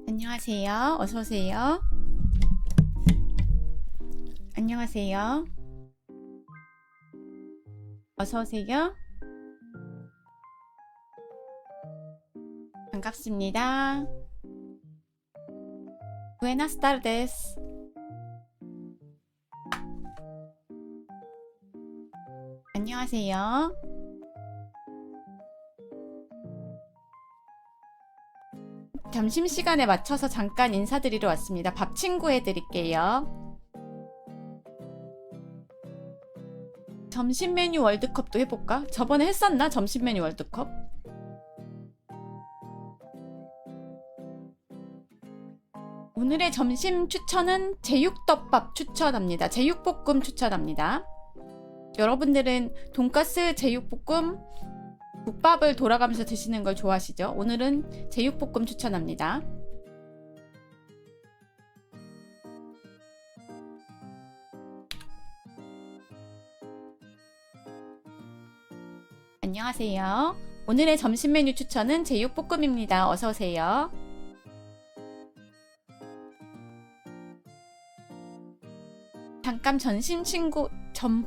안녕하세요. 어서오세요. 안녕하세요. 어서오세요. 반갑습니다. Buenas tardes. 안녕하세요. 점심시간에 맞춰서 잠깐 인사드리러 왔습니다. 밥 친구 해드릴게요. 점심 메뉴 월드컵도 해볼까? 저번에 했었나? 점심 메뉴 월드컵? 오늘의 점심 추천은 제육덮밥 추천합니다. 제육볶음 추천합니다. 여러분들은 돈가스, 제육볶음, 국밥을 돌아가면서 드시는 걸 좋아하시죠? 오늘은 제육볶음 추천합니다. 안녕하세요. 오늘의 점심 메뉴 추천은 제육볶음입니다. 어서오세요. 잠깐 점심 친구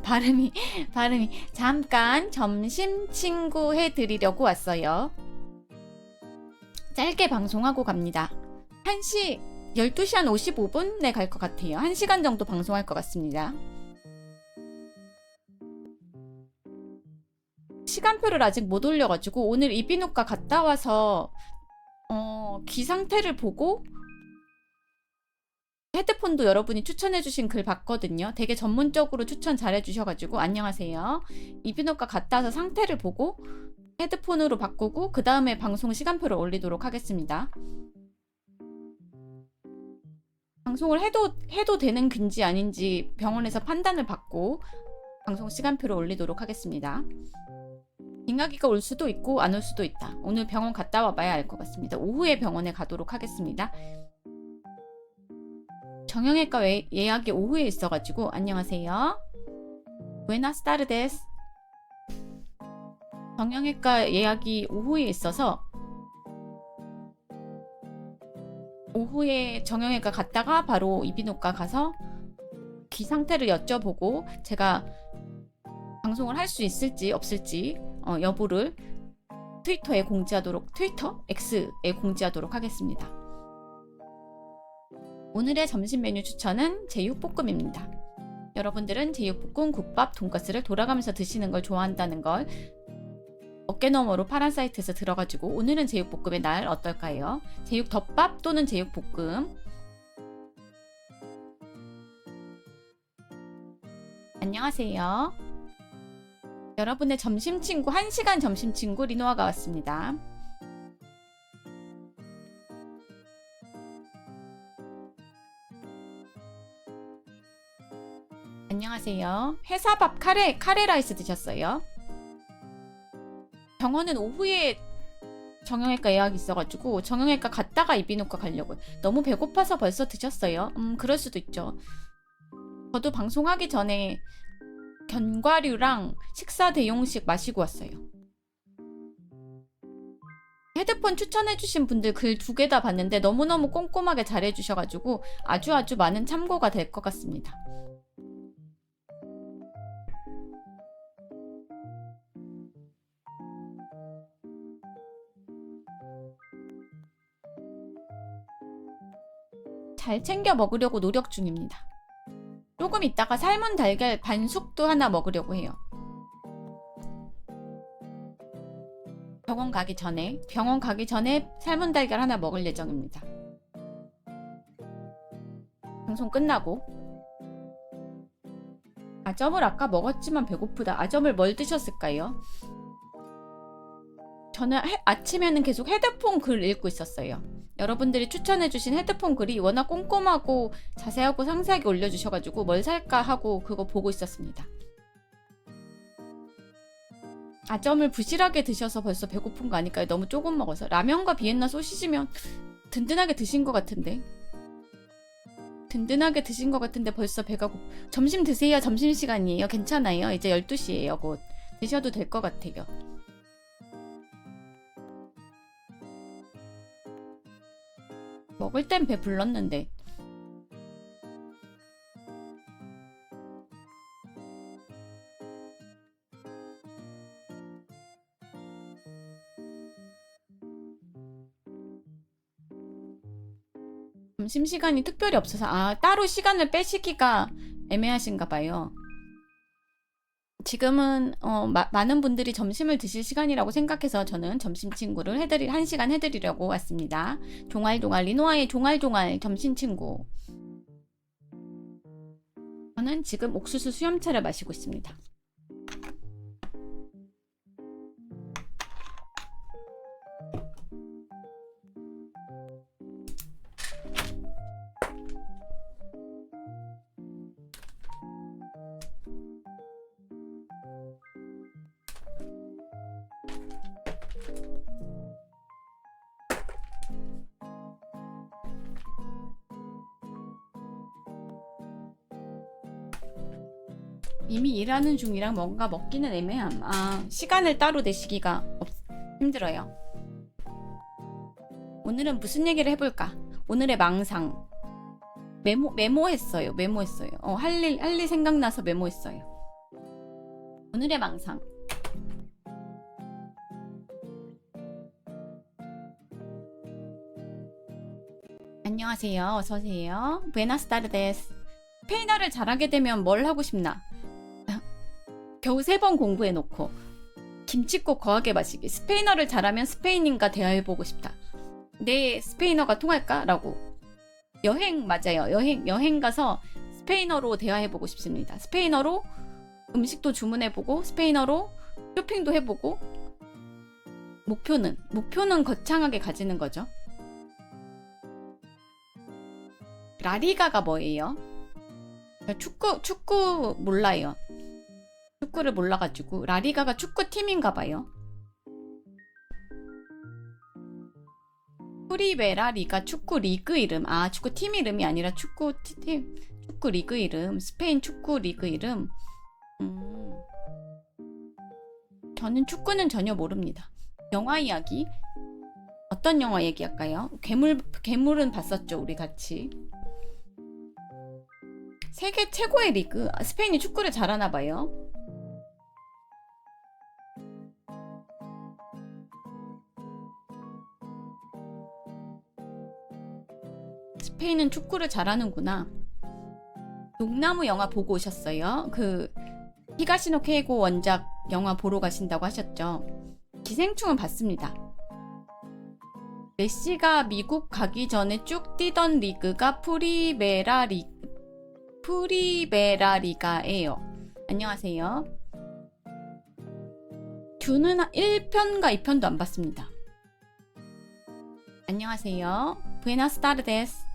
발음이 잠깐 점심 친구 해드리려고 왔어요. 짧게 방송하고 갑니다. 12시 한 55분에 갈 것 같아요. 1시간 정도 방송할 것 같습니다. 시간표를 아직 못 올려가지고 오늘 이비인후과 갔다 와서 귀 상태를 보고 헤드폰도 여러분이 추천해주신 글 봤거든요. 되게 전문적으로 추천 잘해주셔가지고 안녕하세요. 이비인후과 갔다 와서 상태를 보고 헤드폰으로 바꾸고 그 다음에 방송 시간표를 올리도록 하겠습니다. 방송을 해도 되는 근지 아닌지 병원에서 판단을 받고 방송 시간표를 올리도록 하겠습니다. 빙하기가 올 수도 있고 안 올 수도 있다. 오늘 병원 갔다 와봐야 알 것 같습니다. 오후에 병원에 가도록 하겠습니다. 정형외과 예약이 오후에 있어가지고 안녕하세요. Buenas tardes. 정형외과 예약이 오후에 있어서 오후에 정형외과 갔다가 바로 이비인후과 가서 귀 상태를 여쭤보고 제가 방송을 할 수 있을지 없을지 여부를 트위터에 공지하도록 X에 공지하도록 하겠습니다. 오늘의 점심 메뉴 추천은 제육볶음입니다. 여러분들은 제육볶음, 국밥, 돈가스를 돌아가면서 드시는 걸 좋아한다는 걸 어깨너머로 파란 사이트에서 들어가지고 오늘은 제육볶음의 날 어떨까요? 제육덮밥 또는 제육볶음. 안녕하세요. 여러분의 점심 친구, 1시간 점심 친구 리노아가 왔습니다. 안녕하세요. 회사밥 카레 라이스 드셨어요? 병원은 오후에 정형외과 예약이 있어가지고 정형외과 갔다가 이비인후과 가려고요. 너무 배고파서 벌써 드셨어요? 그럴 수도 있죠. 저도 방송하기 전에 견과류랑 식사 대용식 마시고 왔어요. 헤드폰 추천해주신 분들 글 2개 다 봤는데 너무너무 꼼꼼하게 잘해주셔가지고 아주 많은 참고가 될 것 같습니다. 잘 챙겨 먹으려고 노력 중입니다. 조금 있다가 삶은 달걀 반숙도 하나 먹으려고 해요. 병원 가기 전에 삶은 달걀 하나 먹을 예정입니다. 방송 끝나고. 아점을 아까 먹었지만 배고프다. 아점을 뭘 드셨을까요? 저는 아침에는 계속 헤드폰 글 읽고 있었어요. 여러분들이 추천해주신 헤드폰 글이 워낙 꼼꼼하고 자세하고 상세하게 올려주셔가지고 뭘 살까 하고 그거 보고 있었습니다. 아점을 부실하게 드셔서 벌써 배고픈 거 아닐까요? 너무 조금 먹어서. 라면과 비엔나 소시지면 든든하게 드신 것 같은데. 벌써 배가 점심 드세요. 점심시간이에요. 괜찮아요. 이제 12시예요. 곧 드셔도 될 것 같아요. 먹을 땐 배 불렀는데. 점심시간이 특별히 없어서 따로 시간을 빼시기가 애매하신가 봐요. 지금은 많은 분들이 점심을 드실 시간이라고 생각해서 저는 점심 친구를 1시간 해드리려고 왔습니다. 종알종알 리노아의 종알종알 점심 친구. 저는 지금 옥수수 수염차를 마시고 있습니다. 이미 일하는 중이랑 뭔가 먹기는 애매함. 시간을 따로 내시기가 힘들어요. 오늘은 무슨 얘기를 해볼까? 오늘의 망상. 메모했어요. 할 일 생각나서 메모했어요. 오늘의 망상. 안녕하세요. 어서오세요. 부에나스 타르데스. 스페인어를 잘하게 되면 뭘 하고 싶나? 겨우 3번 공부해놓고 김치국 거하게 마시기. 스페인어를 잘하면 스페인인과 대화해보고 싶다. 내 스페인어가 통할까? 라고. 여행 맞아요. 여행 가서 스페인어로 대화해보고 싶습니다. 스페인어로 음식도 주문해보고 스페인어로 쇼핑도 해보고. 목표는 거창하게 가지는 거죠. 라리가가 뭐예요? 축구 몰라요. 축구를 몰라가지고. 라리가가 축구팀인가 봐요. 프리메라 리가 축구 리그 이름. 축구팀 이름이 아니라 축구 리그 이름. 스페인 축구 리그 이름. 저는 축구는 전혀 모릅니다. 영화 이야기? 어떤 영화 얘기할까요? 괴물은 봤었죠, 우리 같이. 세계 최고의 리그. 스페인이 축구를 잘하나 봐요. 스페인은 축구를 잘하는구나. 녹나무 영화 보고 오셨어요? 히가시노 케이고 원작 영화 보러 가신다고 하셨죠? 기생충은 봤습니다. 메시가 미국 가기 전에 쭉 뛰던 리그가 프리메라 리가예요. 안녕하세요. 듀는 1편과 2편도 안 봤습니다. 안녕하세요. 부에나스 타르데스.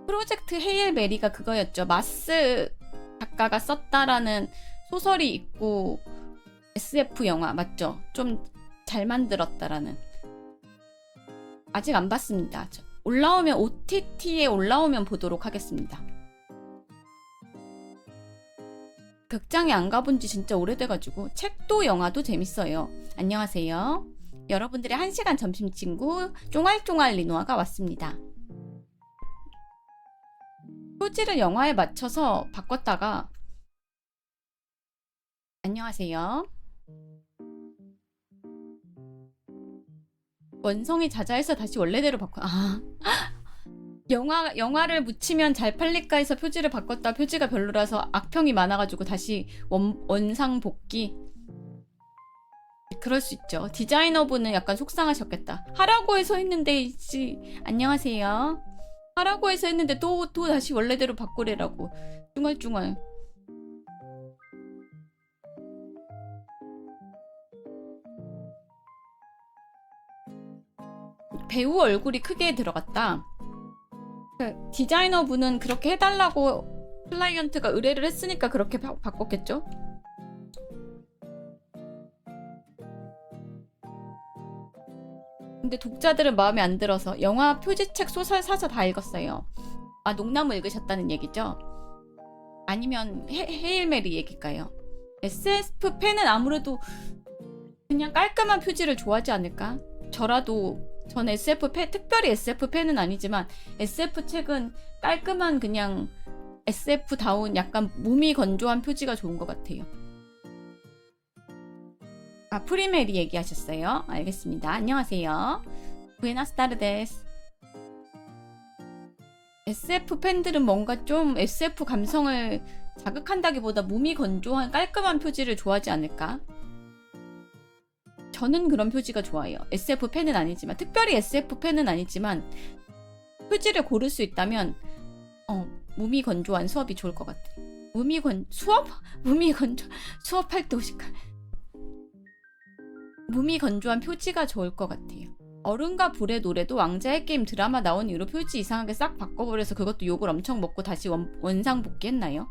프로젝트 헤일 메리가 그거였죠. 마스 작가가 썼다라는 소설이 있고 SF 영화 맞죠? 좀 잘 만들었다라는. 아직 안 봤습니다. 올라오면 OTT에 올라오면 보도록 하겠습니다. 극장에 안 가본 지 진짜 오래돼가지고. 책도 영화도 재밌어요. 안녕하세요. 여러분들의 1시간 점심 친구 쫑알쫑알 리노아가 왔습니다. 표지를 영화에 맞춰서 바꿨다가. 안녕하세요. 원성이 자자해서 다시 원래대로 영화를 묻히면 잘 팔릴까 해서 표지를 바꿨다. 표지가 별로라서 악평이 많아가지고 다시 원상 복귀. 그럴 수 있죠. 디자이너분은 약간 속상하셨겠다. 하라고 해서 했는데 안녕하세요. 하라고 해서 했는데 또 다시 원래대로 바꾸래라고. 쭈얼쭈얼. 배우 얼굴이 크게 들어갔다. 디자이너 분은 그렇게 해달라고 클라이언트가 의뢰를 했으니까 그렇게 바꿨겠죠? 근데 독자들은 마음에 안 들어서 영화 표지책 소설 사서 다 읽었어요. 녹나무 읽으셨다는 얘기죠? 아니면 헤일 메리 얘기일까요? SF 펜은 아무래도 그냥 깔끔한 표지를 좋아하지 않을까? 전 SF 펜, 특별히 SF 펜은 아니지만 SF 책은 깔끔한 그냥 SF다운 약간 몸이 건조한 표지가 좋은 것 같아요. 아, 프리메리 얘기하셨어요? 알겠습니다. 안녕하세요. 부에나스 타르데스. SF 팬들은 뭔가 좀 SF 감성을 자극한다기보다 몸이 건조한 깔끔한 표지를 좋아하지 않을까? 저는 그런 표지가 좋아요. SF 팬은 아니지만, 특별히 SF 팬은 아니지만 표지를 고를 수 있다면 몸이 건조한 수업이 좋을 것 같아. 수업? 수업할 때 오실까? 몸이 건조한 표지가 좋을 것 같아요. 어른과 불의 노래도 왕자의 게임 드라마 나온 이후로 표지 이상하게 싹 바꿔버려서 그것도 욕을 엄청 먹고 다시 원상복귀했나요?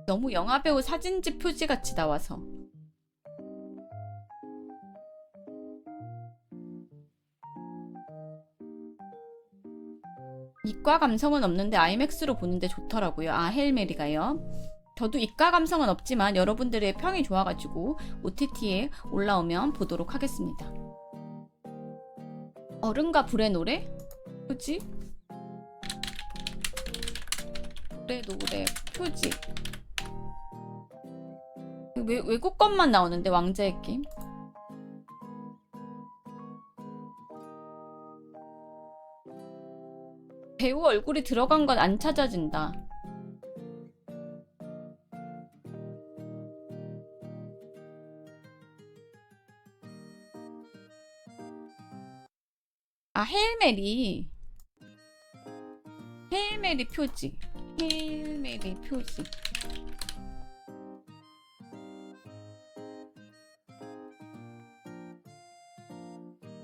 너무 영화배우 사진집 표지같이 나와서. 이과 감성은 없는데 아이맥스로 보는데 좋더라고요. 아, 헤일메리가요. 저도 이과 감성은 없지만 여러분들의 평이 좋아가지고 OTT에 올라오면 보도록 하겠습니다. 어른과 불의 노래? 표지? 불의 노래 표지. 외국 것만 나오는데 왕자의 게임? 배우 얼굴이 들어간 건 안 찾아진다. 아, 헤일메리. 헤일메리 표지. 헤일메리 표지.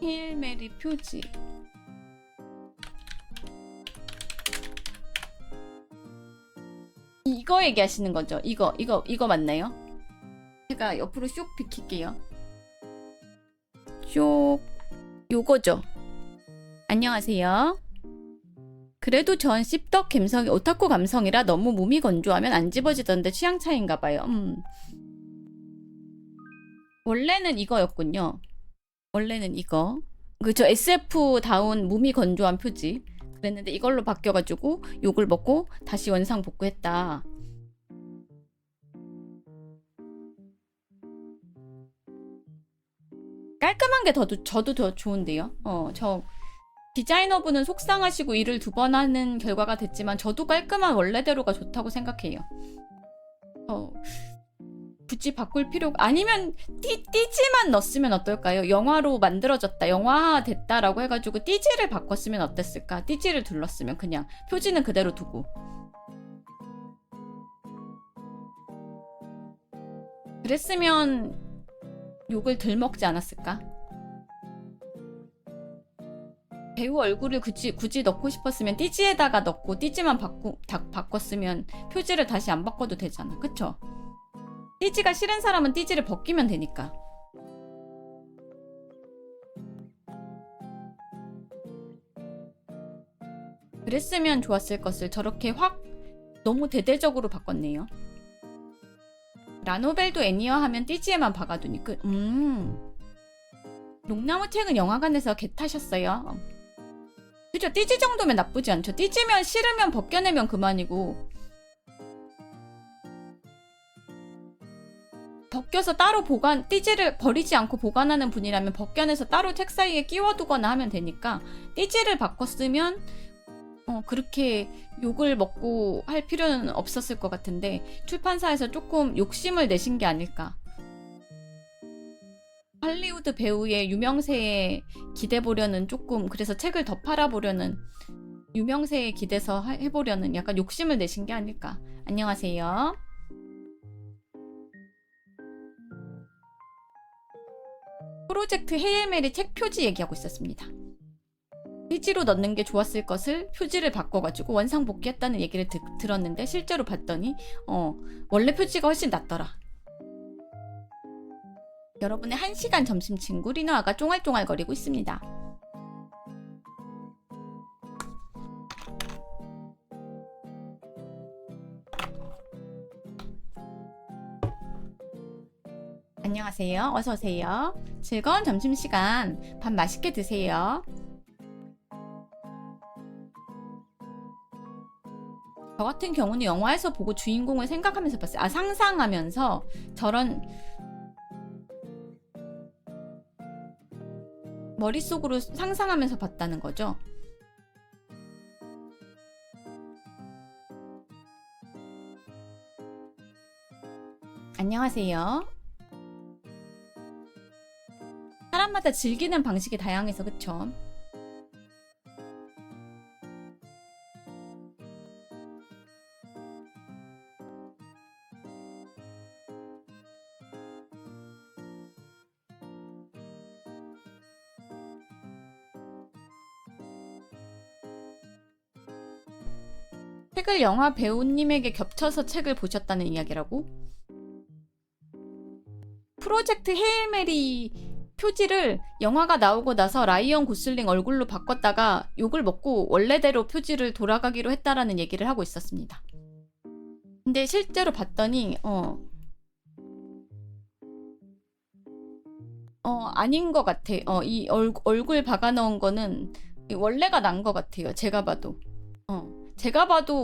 헤일메리 표지. 이거 얘기하시는 거죠? 이거 맞나요? 제가 옆으로 슉 비킬게요. 슉. 요거죠? 안녕하세요. 그래도 전 씹덕 감성이 오타쿠 감성이라 너무 몸이 건조하면 안 집어지던데 취향 차이인가봐요. 원래는 이거였군요. 원래는 이거. 그저 SF다운 몸이 건조한 표지. 그랬는데 이걸로 바뀌어가지고 욕을 먹고 다시 원상복구했다. 깔끔한 게 저도 더 좋은데요. 저 디자이너분은 속상하시고 일을 2번 하는 결과가 됐지만 저도 깔끔한 원래대로가 좋다고 생각해요. 굳이 바꿀 필요가 아니면 띠지만 넣었으면 어떨까요? 영화로 만들어졌다, 영화 됐다라고 해가지고 띠지를 바꿨으면 어땠을까? 띠지를 둘렀으면 그냥 표지는 그대로 두고. 그랬으면 욕을 덜 먹지 않았을까? 배우 얼굴을 굳이 넣고 싶었으면 띠지에다가 넣고 띠지만 바꿨으면 표지를 다시 안 바꿔도 되잖아. 그쵸? 띠지가 싫은 사람은 띠지를 벗기면 되니까. 그랬으면 좋았을 것을 저렇게 확 너무 대대적으로 바꿨네요. 라노벨도 애니어하면 띠지에만 박아두니 녹나무책은 영화관에서 개 타셨어요. 그죠? 띠지 정도면 나쁘지 않죠. 띠지면 싫으면 벗겨내면 그만이고 벗겨서 따로 띠지를 버리지 않고 보관하는 분이라면 벗겨내서 따로 책 사이에 끼워두거나 하면 되니까 띠지를 바꿨으면 그렇게 욕을 먹고 할 필요는 없었을 것 같은데 출판사에서 조금 욕심을 내신 게 아닐까. 할리우드 배우의 유명세에 기대보려는 조금 그래서 책을 더 팔아보려는 유명세에 기대서 해보려는 약간 욕심을 내신 게 아닐까. 안녕하세요. 프로젝트 헤일메리 책 표지 얘기하고 있었습니다. 띠지로 넣는 게 좋았을 것을 표지를 바꿔가지고 원상복귀했다는 얘기를 들었는데 실제로 봤더니 원래 표지가 훨씬 낫더라. 여러분의 1시간 점심 친구 리노아가 쫑알쫑알거리고 있습니다. 안녕하세요. 어서 오세요. 즐거운 점심시간. 밥 맛있게 드세요. 저 같은 경우는 영화에서 보고 주인공을 생각하면서 봤어요. 아, 상상하면서 저런 머릿속으로 상상하면서 봤다는 거죠. 안녕하세요. 사람마다 즐기는 방식이 다양해서 그쵸? 책을 영화 배우님에게 겹쳐서 책을 보셨다는 이야기라고? 프로젝트 헤일 메리 표지를 영화가 나오고 나서 라이언 고슬링 얼굴로 바꿨다가 욕을 먹고 원래대로 표지를 돌아가기로 했다라는 얘기를 하고 있었습니다. 근데 실제로 봤더니 아닌 것 같아. 이 얼굴 박아 넣은 거는 원래가 난 것 같아요. 제가 봐도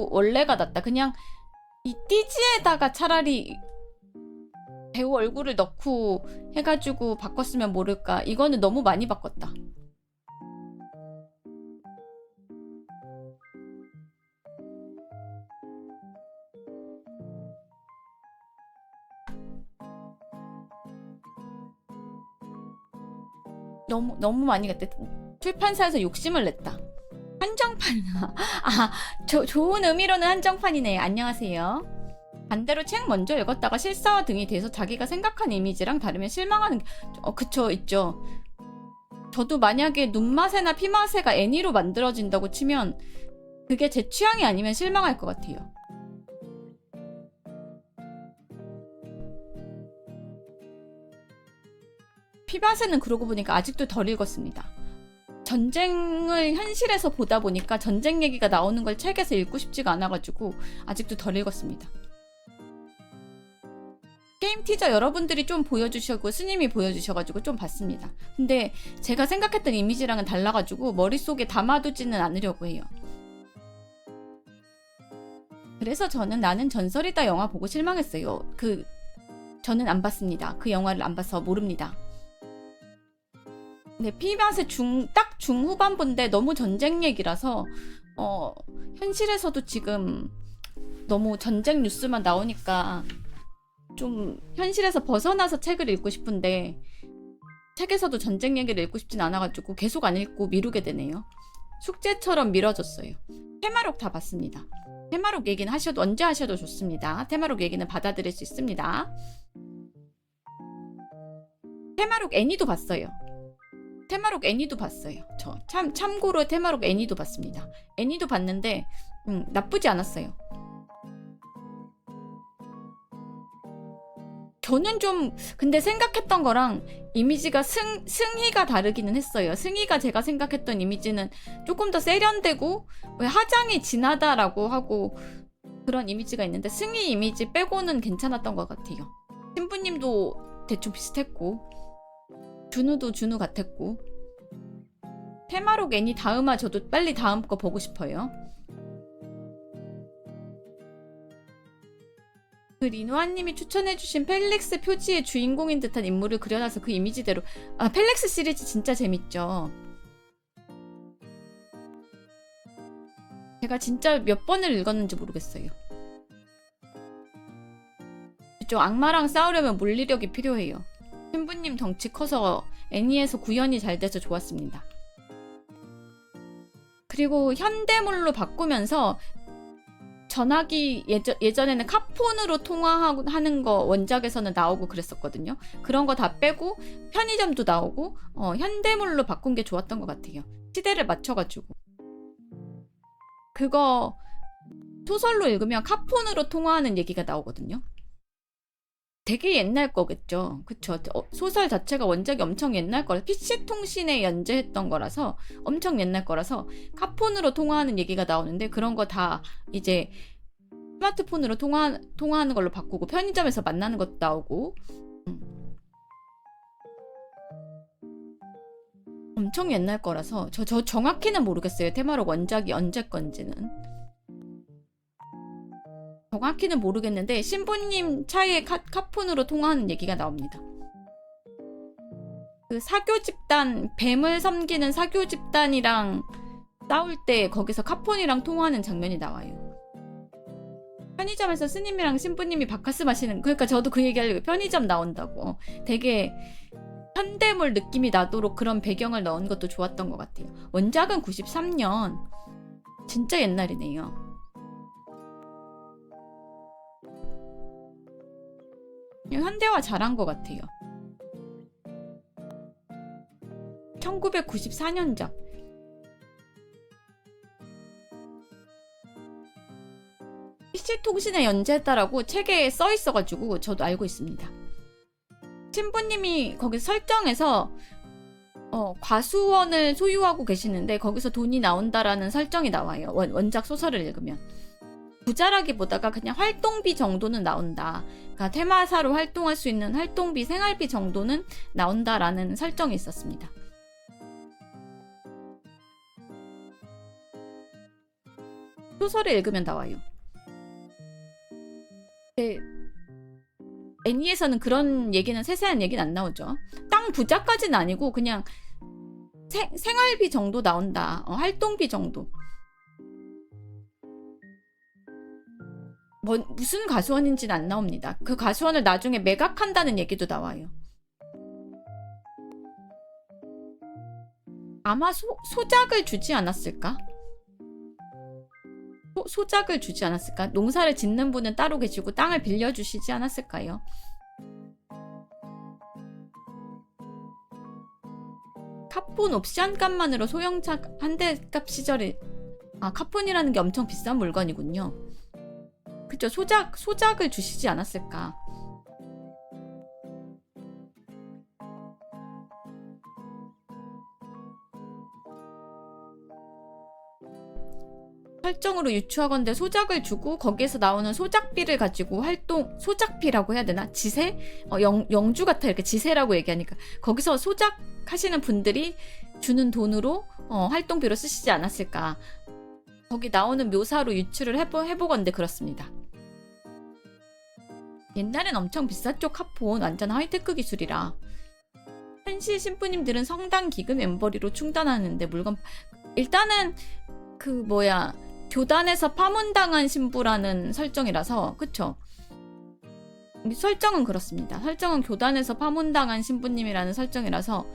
원래가 낫다. 그냥 이 띠지에다가 차라리 배우 얼굴을 넣고 해가지고 바꿨으면 모를까. 이거는 너무 많이 바꿨다. 너무 많이 갔대. 출판사에서 욕심을 냈다. 한정판. 좋은 의미로는 한정판이네. 안녕하세요. 반대로 책 먼저 읽었다가 실사화 등이 돼서 자기가 생각한 이미지랑 다르면 실망하는 그쵸, 있죠. 저도 만약에 눈맛에나 피맛에가 애니로 만들어진다고 치면 그게 제 취향이 아니면 실망할 것 같아요. 피맛에는 그러고 보니까 아직도 덜 읽었습니다. 전쟁을 현실에서 보다 보니까 전쟁 얘기가 나오는 걸 책에서 읽고 싶지가 않아가지고 아직도 덜 읽었습니다. 게임 티저 여러분들이 좀 보여주시고 스님이 보여주셔가지고 좀 봤습니다. 근데 제가 생각했던 이미지랑은 달라가지고 머릿속에 담아두지는 않으려고 해요. 그래서 저는 나는 전설이다 영화 보고 실망했어요. 저는 안 봤습니다. 그 영화를 안 봐서 모릅니다. 근데 피맛의 딱 중후반부인데 너무 전쟁 얘기라서 현실에서도 지금 너무 전쟁 뉴스만 나오니까 좀 현실에서 벗어나서 책을 읽고 싶은데 책에서도 전쟁 얘기를 읽고 싶진 않아가지고 계속 안 읽고 미루게 되네요. 숙제처럼 미뤄졌어요. 테마록 다 봤습니다. 테마록 얘기는 언제 하셔도 좋습니다. 테마록 얘기는 받아들일 수 있습니다. 테마록 애니도 봤어요. 테마록 애니도 봤어요. 참고로 테마록 애니도 봤습니다. 애니도 봤는데 나쁘지 않았어요. 저는 좀 근데 생각했던 거랑 이미지가 승희가 다르기는 했어요. 승희가 제가 생각했던 이미지는 조금 더 세련되고 왜 화장이 진하다라고 하고 그런 이미지가 있는데 승희 이미지 빼고는 괜찮았던 것 같아요. 신부님도 대충 비슷했고 준우도 준우 같았고 테마록 애니 다음화 저도 빨리 다음 거 보고 싶어요. 리노아님이 추천해주신 펠릭스 표지의 주인공인 듯한 인물을 그려놔서 그 이미지대로 펠릭스 시리즈 진짜 재밌죠. 제가 진짜 몇 번을 읽었는지 모르겠어요. 좀 악마랑 싸우려면 물리력이 필요해요. 신부님 덩치 커서 애니에서 구현이 잘 돼서 좋았습니다. 그리고 현대물로 바꾸면서 전화기 예전에는 카폰으로 통화하는 거 원작에서는 나오고 그랬었거든요. 그런 거 다 빼고 편의점도 나오고 현대물로 바꾼 게 좋았던 것 같아요. 시대를 맞춰가지고. 그거 소설로 읽으면 카폰으로 통화하는 얘기가 나오거든요. 되게 옛날 거겠죠. 그쵸? 소설 자체가 원작이 엄청 옛날 거라서 PC통신에 연재했던 거라서 엄청 옛날 거라서 카폰으로 통화하는 얘기가 나오는데 그런 거 다 이제 스마트폰으로 통화하는 걸로 바꾸고 편의점에서 만나는 것도 나오고 엄청 옛날 거라서 저 정확히는 모르겠어요. 테마록 원작이 언제 건지는. 정확히는 모르겠는데 신부님 차에 카폰으로 통화하는 얘기가 나옵니다. 그 사교 집단, 뱀을 섬기는 사교 집단이랑 싸울 때 거기서 카폰이랑 통화하는 장면이 나와요. 편의점에서 스님이랑 신부님이 바카스 마시는, 그러니까 저도 그 얘기하려고 편의점 나온다고. 되게 현대물 느낌이 나도록 그런 배경을 넣은 것도 좋았던 것 같아요. 원작은 93년. 진짜 옛날이네요. 현대화 잘한 것 같아요. 1994년작. PC통신에 연재했다라고 책에 써 있어가지고 저도 알고 있습니다. 신부님이 거기 설정에서 과수원을 소유하고 계시는데 거기서 돈이 나온다라는 설정이 나와요. 원작 소설을 읽으면. 부자라기보다가 그냥 활동비 정도는 나온다. 그러니까 테마사로 활동할 수 있는 활동비, 생활비 정도는 나온다라는 설정이 있었습니다. 소설을 읽으면 나와요. 애니에서는 그런 얘기는, 세세한 얘기는 안 나오죠. 땅 부자까지는 아니고 그냥 생활비 정도 나온다. 활동비 정도. 무슨 가수원인지는 안 나옵니다. 그 가수원을 나중에 매각한다는 얘기도 나와요. 아마 소작을 주지 않았을까? 소작을 주지 않았을까? 농사를 짓는 분은 따로 계시고 땅을 빌려주시지 않았을까요? 카폰 옵션 값만으로 소형차 한 대 값 시절에, 카폰이라는 게 엄청 비싼 물건이군요. 그쵸, 소작을 주시지 않았을까? 설정으로 유추하건대 소작을 주고 거기에서 나오는 소작비를 가지고 소작비라고 해야 되나? 지세? 영주 같아. 이렇게 지세라고 얘기하니까 거기서 소작하시는 분들이 주는 돈으로 활동비로 쓰시지 않았을까. 거기 나오는 묘사로 유추를 해보건대 그렇습니다. 옛날엔 엄청 비쌌죠. 카폰 완전 하이테크 기술이라. 현실 신부님들은 성당 기금 엠버리로 충당하는데 물건, 일단은 교단에서 파문당한 신부라는 설정이라서, 그쵸? 설정은 그렇습니다. 설정은 교단에서 파문당한 신부님이라는 설정이라서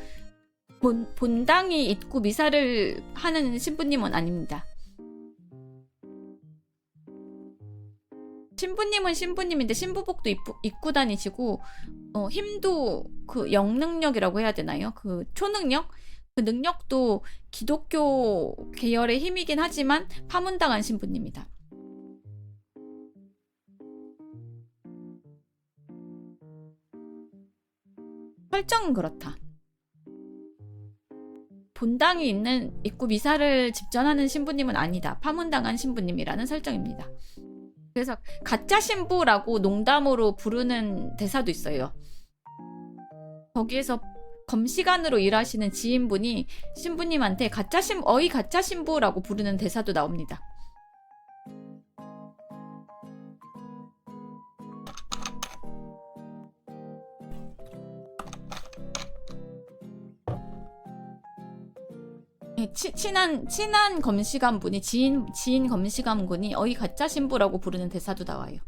본당이 입고 미사를 하는 신부님은 아닙니다. 신부님은 신부님인데 신부복도 입고 다니시고 힘도 그 영능력이라고 해야 되나요? 그 초능력? 그 능력도 기독교 계열의 힘이긴 하지만 파문당한 신부님이다. 설정은 그렇다. 본당이 입고 미사를 집전하는 신부님은 아니다. 파문당한 신부님이라는 설정입니다. 그래서 가짜 신부라고 농담으로 부르는 대사도 있어요. 거기에서 검시관으로 일하시는 지인분이 신부님한테 가짜 신부라고 부르는 대사도 나옵니다. 친한 검시관분이 지인 검시관분이 어이 가짜 신부라고 부르는 대사도 나와요.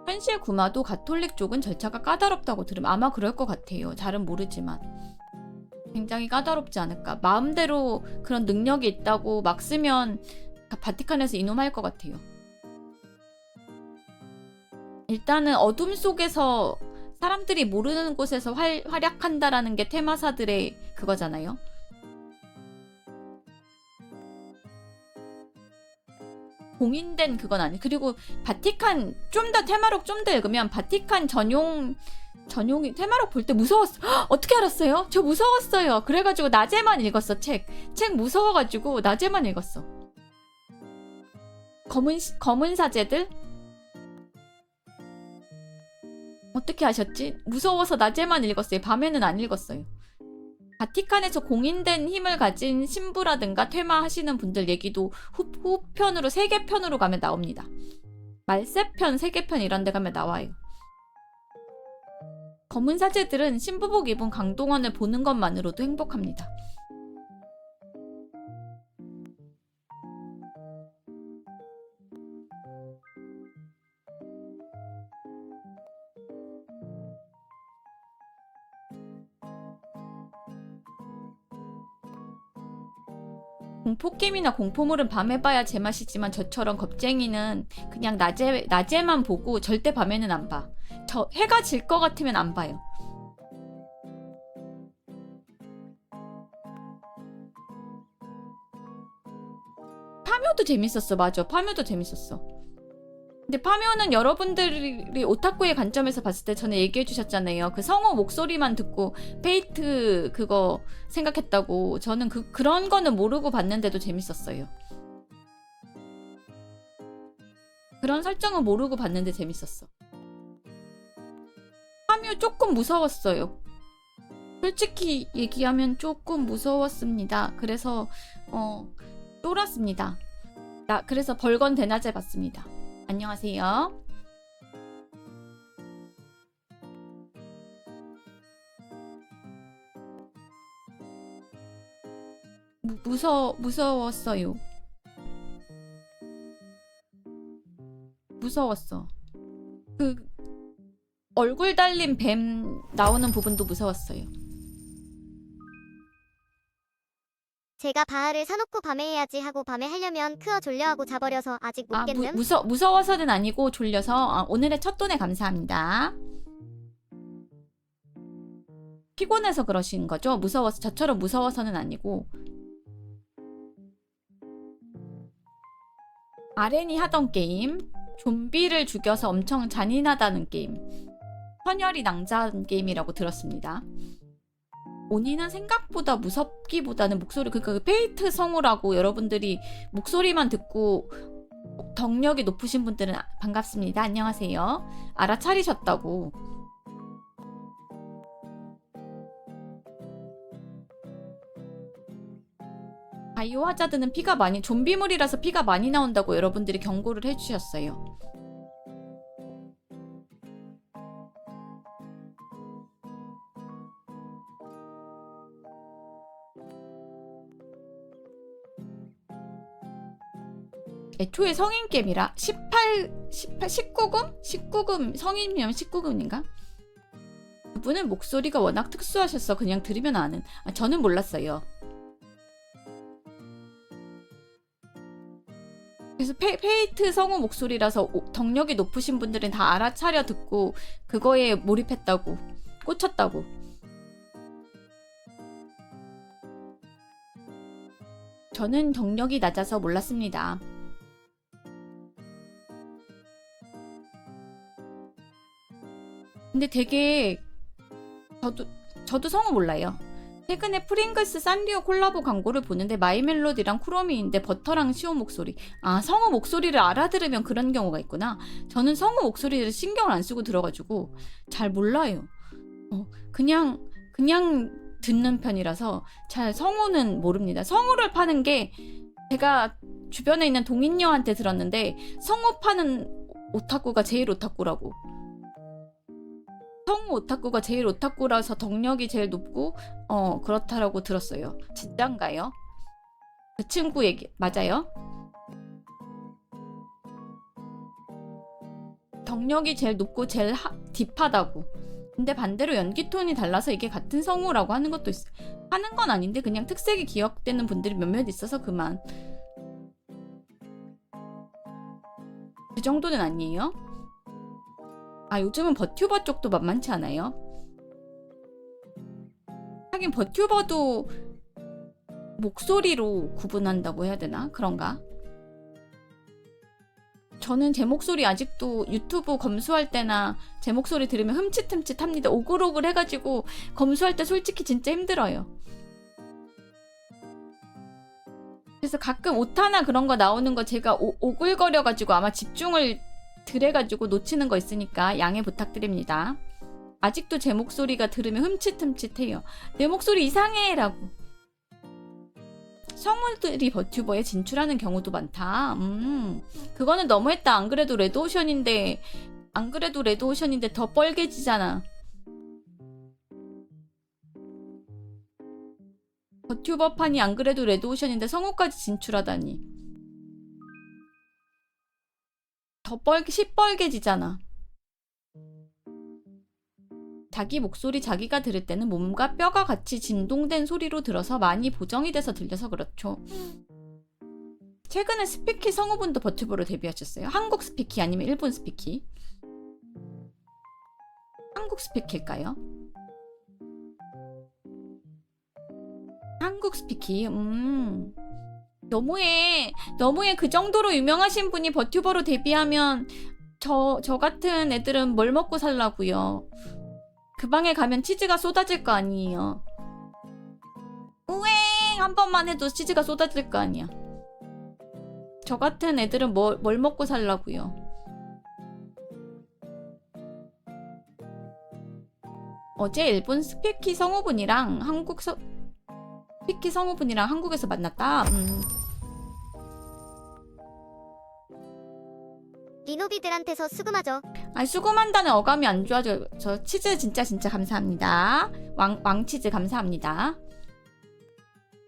현실 구마도 가톨릭 쪽은 절차가 까다롭다고 들으면 아마 그럴 것 같아요. 잘은 모르지만 굉장히 까다롭지 않을까. 마음대로 그런 능력이 있다고 막 쓰면 바티칸에서 이놈할 것 같아요. 일단은 어둠 속에서 사람들이 모르는 곳에서 활약한다라는 게 테마사들의 그거잖아요. 공인된 그건 아니. 그리고 바티칸 좀 더 테마록 좀 더 읽으면 바티칸 전용이 테마록 볼 때 무서웠어. 헉, 어떻게 알았어요? 저 무서웠어요. 그래가지고 낮에만 읽었어. 책 무서워가지고 낮에만 읽었어. 검은 사제들 어떻게 하셨지? 무서워서 낮에만 읽었어요. 밤에는 안 읽었어요. 바티칸에서 공인된 힘을 가진 신부라든가 퇴마하시는 분들 얘기도 후편으로 세계편으로 가면 나옵니다. 말세편, 세계편 이런 데 가면 나와요. 검은 사제들은 신부복 입은 강동원을 보는 것만으로도 행복합니다. 공포게임이나 공포물은 밤에 봐야 제맛이지만 저처럼 겁쟁이는 그냥 낮에만 보고 절대 밤에는 안 봐. 해가 질 것 같으면 안 봐요. 파묘도 재밌었어. 맞아. 파묘도 재밌었어. 근데 파묘는 여러분들이 오타쿠의 관점에서 봤을 때 전에 얘기해 주셨잖아요. 그 성우 목소리만 듣고 페이트 그거 생각했다고. 저는 그런 거는 모르고 봤는데도 재밌었어요. 그런 설정은 모르고 봤는데 재밌었어. 파묘 조금 무서웠어요. 솔직히 얘기하면 조금 무서웠습니다. 그래서 쫄았습니다. 그래서 벌건 대낮에 봤습니다. 안녕하세요. 무서웠어요. 무서웠어. 그 얼굴 달린 뱀 나오는 부분도 무서웠어요. 제가 바하를 사놓고 밤에 해야지 하고 밤에 하려면 크어 졸려하고 자버려서 아직 못 깼음. 무서워서는 아니고 졸려서. 오늘의 첫 돈에 감사합니다. 피곤해서 그러신 거죠? 저처럼 무서워서는 아니고. 아렌이 하던 게임, 좀비를 죽여서 엄청 잔인하다는 게임, 헌혈이 낭자한 게임이라고 들었습니다. 오니는 생각보다 무섭기보다는 목소리, 그러니까 그 페이트 성우라고 여러분들이 목소리만 듣고 덕력이 높으신 분들은 반갑습니다. 안녕하세요. 알아차리셨다고. 바이오 하자드는 좀비물이라서 피가 많이 나온다고 여러분들이 경고를 해주셨어요. 애초에 성인 게임이라 19금? 성인이면 19금인가? 그분은 목소리가 워낙 특수하셔서 그냥 들으면 아는. 저는 몰랐어요. 그래서 페이트 성우 목소리라서 덕력이 높으신 분들은 다 알아차려 듣고 그거에 몰입했다고, 꽂혔다고. 저는 덕력이 낮아서 몰랐습니다. 근데 되게 저도 성우 몰라요. 최근에 프링글스 산리오 콜라보 광고를 보는데 마이멜로디랑 쿠로미인데 버터랑 시오 목소리. 성우 목소리를 알아들으면 그런 경우가 있구나. 저는 성우 목소리를 신경을 안 쓰고 들어가지고 잘 몰라요. 그냥 듣는 편이라서 잘 성우는 모릅니다. 성우를 파는 게 제가 주변에 있는 동인녀한테 들었는데 성우 파는 오타쿠가 제일 오타쿠라고. 성우 오타쿠가 제일 오타쿠라서 덕력이 제일 높고 그렇다라고 들었어요. 진짠가요? 그 친구 얘기 맞아요? 덕력이 제일 높고 제일 딥하다고. 근데 반대로 연기 톤이 달라서 이게 같은 성우라고 하는 것도 있어. 하는 건 아닌데 그냥 특색이 기억되는 분들이 몇몇 있어서 그만. 그 정도는 아니에요? 요즘은 버튜버 쪽도 만만치 않아요. 하긴 버튜버도 목소리로 구분한다고 해야 되나? 그런가? 저는 제 목소리 아직도 유튜브 검수할 때나 제 목소리 들으면 흠칫흠칫합니다. 오글오글 해가지고 검수할 때 솔직히 진짜 힘들어요. 그래서 가끔 오타나 그런 거 나오는 거 제가 오글거려가지고 아마 집중을 덜 해가지고 놓치는 거 있으니까 양해 부탁드립니다. 아직도 제 목소리가 들으면 흠칫흠칫해요. 내 목소리 이상해 라고. 성우들이 버튜버에 진출하는 경우도 많다. 그거는 너무했다. 안 그래도 레드오션인데 더 뻘개지잖아. 버튜버판이 안 그래도 레드오션인데 성우까지 진출하다니. 더 시뻘개지잖아. 자기 목소리 자기가 들을 때는 몸과 뼈가 같이 진동된 소리로 들어서 많이 보정이 돼서 들려서 그렇죠. 최근에 스피키 성우분도 버튜버로 데뷔하셨어요. 한국 스피키 아니면 일본 스피키? 한국 스피키일까요? 한국 스피키. 너무해. 그 정도로 유명하신 분이 버튜버로 데뷔하면 저 같은 애들은 뭘 먹고 살라고요. 그 방에 가면 치즈가 쏟아질 거 아니에요. 우엥 한 번만 해도 치즈가 쏟아질 거 아니야. 저 같은 애들은 뭘 먹고 살라고요. 어제 일본 스피키 성우분이랑 스피키 성우분이랑 한국에서 만났다. 리노비들한테서 수금하죠. 아, 수금한다는 어감이 안 좋아져. 저 치즈 진짜 감사합니다. 왕치즈 감사합니다.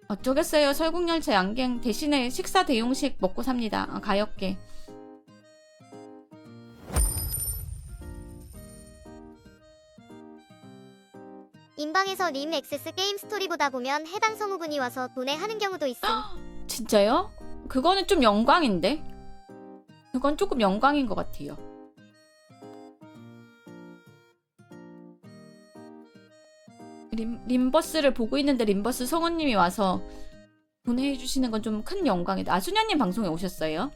어쩌겠어요. 설국열차 양갱 대신에 식사 대용식 먹고 삽니다. 가엾게. 인방에서 림 액세스 게임 스토리 보다 보면 해당 성우분이 와서 도내하는 경우도 있음. 진짜요? 그거는 좀 영광인데? 그건 조금 영광인 것 같아요. 림버스를 보고 있는데 림버스 성우님이 와서 보내주시는 건 좀 큰 영광이다. 아, 수녀님 방송에 오셨어요?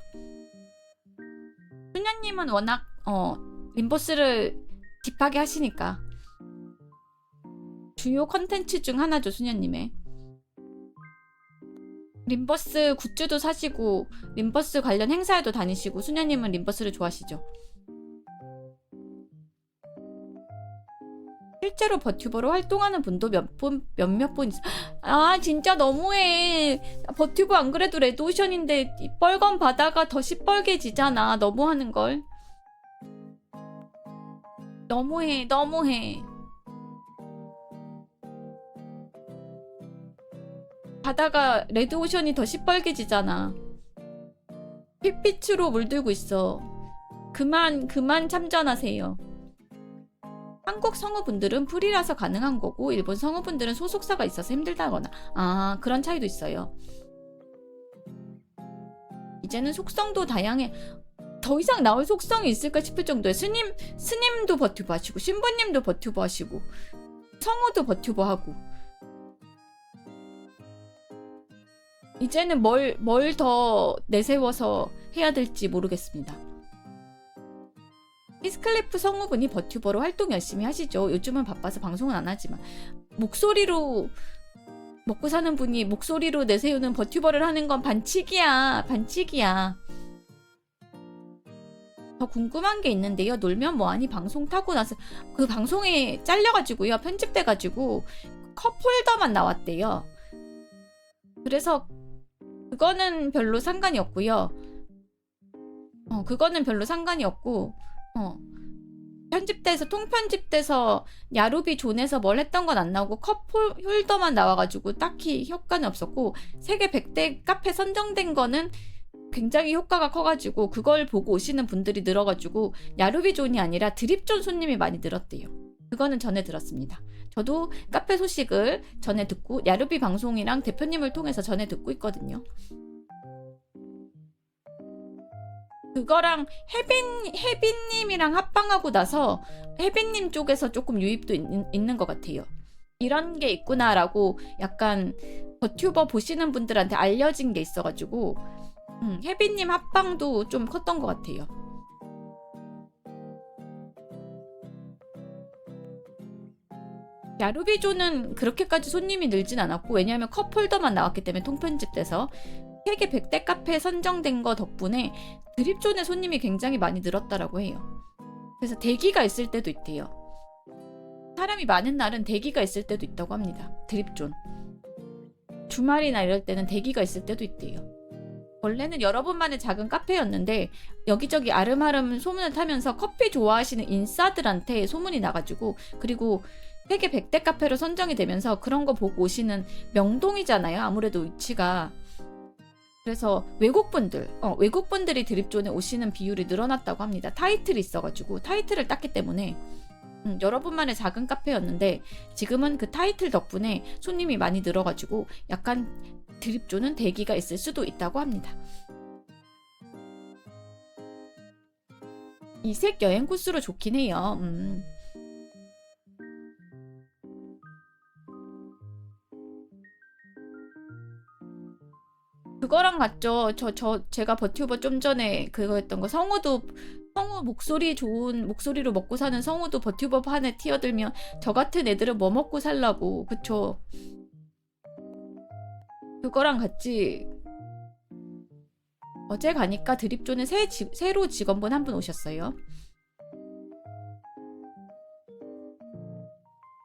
수녀님은 워낙 림버스를 딥하게 하시니까 주요 컨텐츠 중 하나죠, 수녀님의. 림버스 굿즈도 사시고 림버스 관련 행사에도 다니시고 수녀님은 림버스를 좋아하시죠. 실제로 버튜버로 활동하는 분도 몇몇 분 있어. 아 진짜 너무해. 버튜버 안 그래도 레드오션인데 이 뻘건 바다가 더 시뻘개지잖아. 너무하는걸. 너무해. 바다가 레드오션이 더 시뻘개지잖아. 핏빛으로 물들고 있어. 그만 참전하세요. 한국 성우분들은 풀이라서 가능한 거고 일본 성우분들은 소속사가 있어서 힘들다거나 그런 차이도 있어요. 이제는 속성도 다양해. 더 이상 나올 속성이 있을까 싶을 정도에 스님도 버튜버 하시고 신부님도 버튜버 하시고 성우도 버튜버 하고 이제는 뭘 더 내세워서 해야 될지 모르겠습니다. 히스클리프 성우분이 버튜버로 활동 열심히 하시죠. 요즘은 바빠서 방송은 안 하지만 목소리로 먹고 사는 분이 목소리로 내세우는 버튜버를 하는 건 반칙이야. 더 궁금한 게 있는데요. 놀면 뭐하니 방송 타고 나서 그 방송에 잘려가지고요. 편집돼가지고 컵홀더만 나왔대요. 그래서 그거는 별로 상관이 없고요. 그거는 별로 상관이 없고 편집돼서 통편집돼서 야루비 존에서 뭘 했던 건 안 나오고 컵홀더만 나와가지고 딱히 효과는 없었고 세계 100대 카페 선정된 거는 굉장히 효과가 커가지고 그걸 보고 오시는 분들이 늘어가지고 야루비 존이 아니라 드립존 손님이 많이 늘었대요. 그거는 전에 들었습니다. 저도 카페 소식을 전에 듣고 야루비 방송이랑 대표님을 통해서 전에 듣고 있거든요. 그거랑 혜빈님이랑 합방하고 나서 혜빈님 쪽에서 조금 유입도 있는 것 같아요. 이런 게 있구나라고 약간 버튜버 보시는 분들한테 알려진 게 있어가지고 혜빈님 합방도 좀 컸던 것 같아요. 야루비조는 그렇게까지 손님이 늘진 않았고 왜냐하면 컵홀더만 나왔기 때문에 통편집돼서 세계 100대 카페에 선정된 거 덕분에 드립존의 손님이 굉장히 많이 늘었다라고 해요. 그래서 대기가 있을 때도 있대요. 사람이 많은 날은 대기가 있을 때도 있다고 합니다. 드립존. 주말이나 이럴 때는 대기가 있을 때도 있대요. 원래는 여러분만의 작은 카페였는데 여기저기 아름아름 소문을 타면서 커피 좋아하시는 인싸들한테 소문이 나가지고, 그리고 세계 100대 카페로 선정이 되면서 그런 거 보고 오시는 명동이잖아요. 아무래도 위치가. 그래서 외국분들이 드립존에 오시는 비율이 늘어났다고 합니다. 타이틀이 있어가지고, 타이틀을 땄기 때문에. 여러분만의 작은 카페였는데 지금은 그 타이틀 덕분에 손님이 많이 늘어가지고 약간 드립존은 대기가 있을 수도 있다고 합니다. 이색 여행 코스로 좋긴 해요. 그거랑 같죠. 제가 버튜버 좀 전에 그거 했던 거, 성우 목소리 좋은 목소리로 먹고 사는 성우도 버튜버 판에 뛰어들면 저 같은 애들은 뭐 먹고 살라고. 그쵸? 그거랑 같이 어제 가니까 드립존에 새로 직원분 한 분 오셨어요.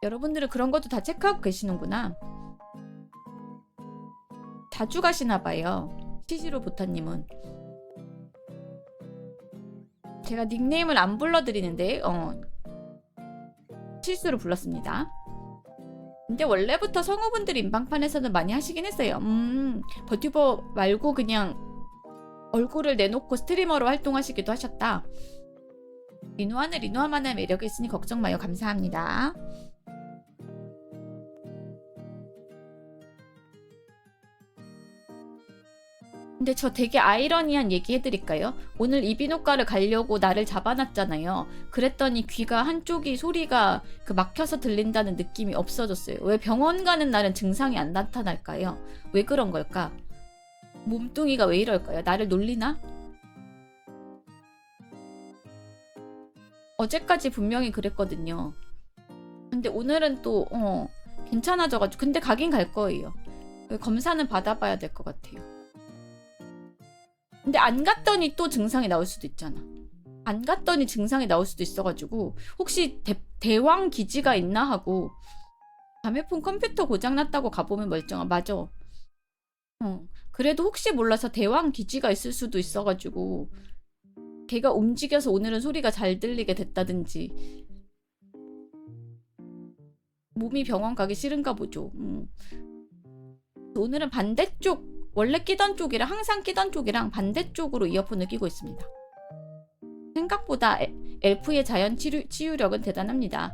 여러분들은 그런 것도 다 체크하고 계시는구나. 자주 가시나 봐요. 시시로 보타님은. 제가 닉네임을 안 불러드리는데 실수로 불렀습니다. 근데 원래부터 성우분들이 인방판에서는 많이 하시긴 했어요. 버튜버 말고 그냥 얼굴을 내놓고 스트리머로 활동하시기도 하셨다. 리노아는 리노아만의 매력이 있으니 걱정 마요. 감사합니다. 근데 저 되게 아이러니한 얘기 해드릴까요? 오늘 이비인후과를 가려고 나를 잡아놨잖아요. 그랬더니 귀가 한쪽이 소리가 막혀서 들린다는 느낌이 없어졌어요. 왜 병원 가는 날은 증상이 안 나타날까요? 왜 그런 걸까? 몸뚱이가 왜 이럴까요? 나를 놀리나? 어제까지 분명히 그랬거든요. 근데 오늘은 또 괜찮아져가지고. 근데 가긴 갈 거예요. 검사는 받아봐야 될 것 같아요. 근데 안 갔더니 또 증상이 나올 수도 있잖아. 안 갔더니 증상이 나올 수도 있어가지고 혹시 대왕 기지가 있나 하고, 자매폰 컴퓨터 고장났다고 가보면 멀쩡하. 맞아. 그래도 혹시 몰라서 대왕 기지가 있을 수도 있어가지고 걔가 움직여서 오늘은 소리가 잘 들리게 됐다든지. 몸이 병원 가기 싫은가 보죠. 오늘은 반대쪽, 원래 끼던 쪽이랑 항상 끼던 쪽이랑 반대쪽으로 이어폰을 끼고 있습니다. 생각보다 엘프의 자연 치유력은 대단합니다.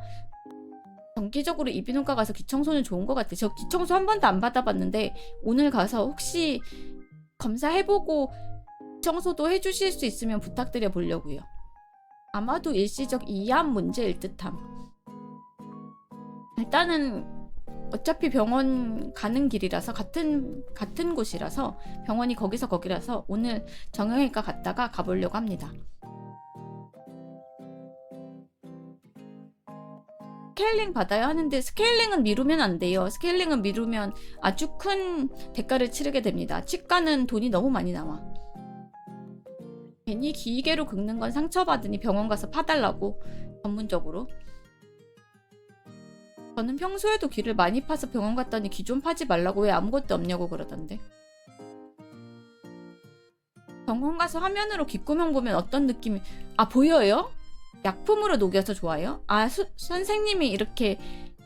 정기적으로 이비인후과 가서 귀청소는 좋은 것 같아요. 저 귀청소 한 번도 안 받아봤는데 오늘 가서 혹시 검사해보고 귀청소도 해주실 수 있으면 부탁드려 보려고요. 아마도 일시적 이암 문제일 듯함. 일단은 어차피 병원 가는 길이라서 같은 곳이라서, 병원이 거기라서 오늘 정형외과 갔다가 가보려고 합니다. 스케일링 받아야 하는데 스케일링은 미루면 안 돼요. 스케일링은 미루면 아주 큰 대가를 치르게 됩니다. 치과는 돈이 너무 많이 나와. 괜히 기계로 긁는 건 상처받으니 병원 가서 파달라고, 전문적으로. 저는 평소에도 귀를 많이 파서 병원 갔더니 귀 좀 파지 말라고 왜 아무것도 없냐고 그러던데. 병원 가서 화면으로 귓구멍 보면 어떤 느낌이 보여요? 약품으로 녹여서 좋아요? 선생님이 이렇게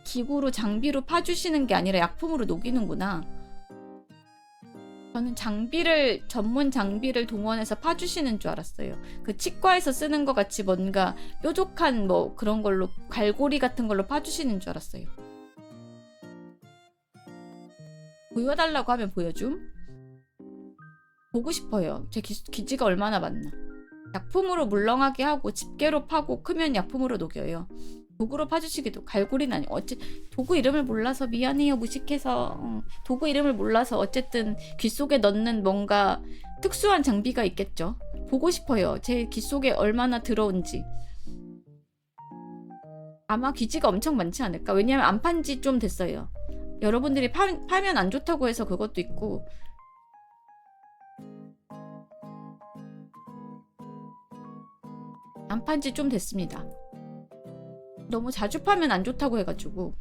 기구로 장비로 파주시는 게 아니라 약품으로 녹이는구나. 저는 전문 장비를 동원해서 파주시는 줄 알았어요. 그 치과에서 쓰는 것 같이 뭔가 뾰족한 그런 걸로, 갈고리 같은 걸로 파주시는 줄 알았어요. 보여달라고 하면 보여줌? 보고 싶어요. 제 기지가 얼마나 많나. 약품으로 물렁하게 하고 집게로 파고 크면 약품으로 녹여요. 도구로 파주시기도. 갈고리는 아니고. 도구 이름을 몰라서 미안해요. 무식해서. 도구 이름을 몰라서. 어쨌든 귀 속에 넣는 뭔가 특수한 장비가 있겠죠. 보고 싶어요. 제 귀 속에 얼마나 들어온지. 아마 기지가 엄청 많지 않을까. 왜냐면 안 판 지 좀 됐어요. 여러분들이 파면 안 좋다고 해서 그것도 있고. 안 판 지 좀 됐습니다. 너무 자주 파면 안 좋다고 해가지고.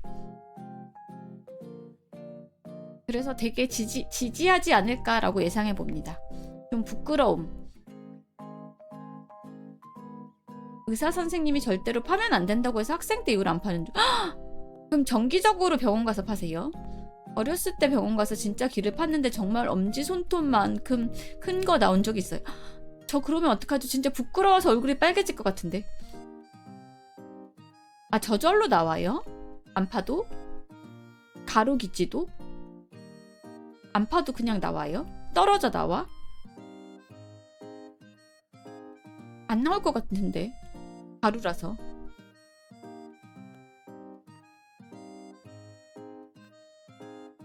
그래서 되게 지지하지 않을까라고 예상해 봅니다. 좀 부끄러움. 의사 선생님이 절대로 파면 안 된다고 해서 학생 때 이후로 안 파는 줄. 그럼 정기적으로 병원 가서 파세요? 어렸을 때 병원 가서 진짜 귀를 팠는데 정말 엄지손톱만큼 큰 거 나온 적이 있어요. 저 그러면 어떡하죠? 진짜 부끄러워서 얼굴이 빨개질 것 같은데. 아, 저절로 나와요? 안 파도? 가루 기지도? 안 파도 그냥 나와요? 떨어져 나와? 안 나올 것 같은데. 가루라서.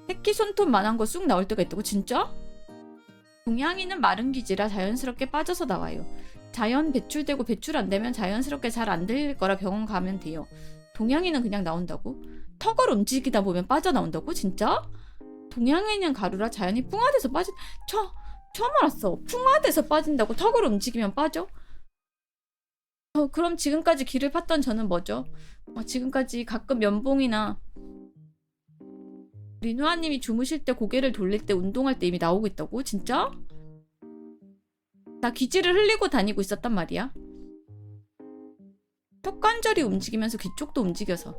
새끼손톱만한 거 쑥 나올 때가 있다고? 진짜? 동양인은 마른 기지라 자연스럽게 빠져서 나와요. 자연 배출되고 배출 안 되면 자연스럽게 잘 안 들릴 거라 병원 가면 돼요. 동양인은 그냥 나온다고? 턱을 움직이다 보면 빠져나온다고? 진짜? 동양인은 가루라 자연이 풍화돼서 처음 알았어. 풍화돼서 빠진다고? 턱을 움직이면 빠져? 그럼 지금까지 귀를 팠던 저는 뭐죠? 지금까지 가끔 면봉이나 리누아님이 주무실 때 고개를 돌릴 때 운동할 때 이미 나오고 있다고? 진짜? 나 귀지를 흘리고 다니고 있었단 말이야. 턱관절이 움직이면서 귀 쪽도 움직여서.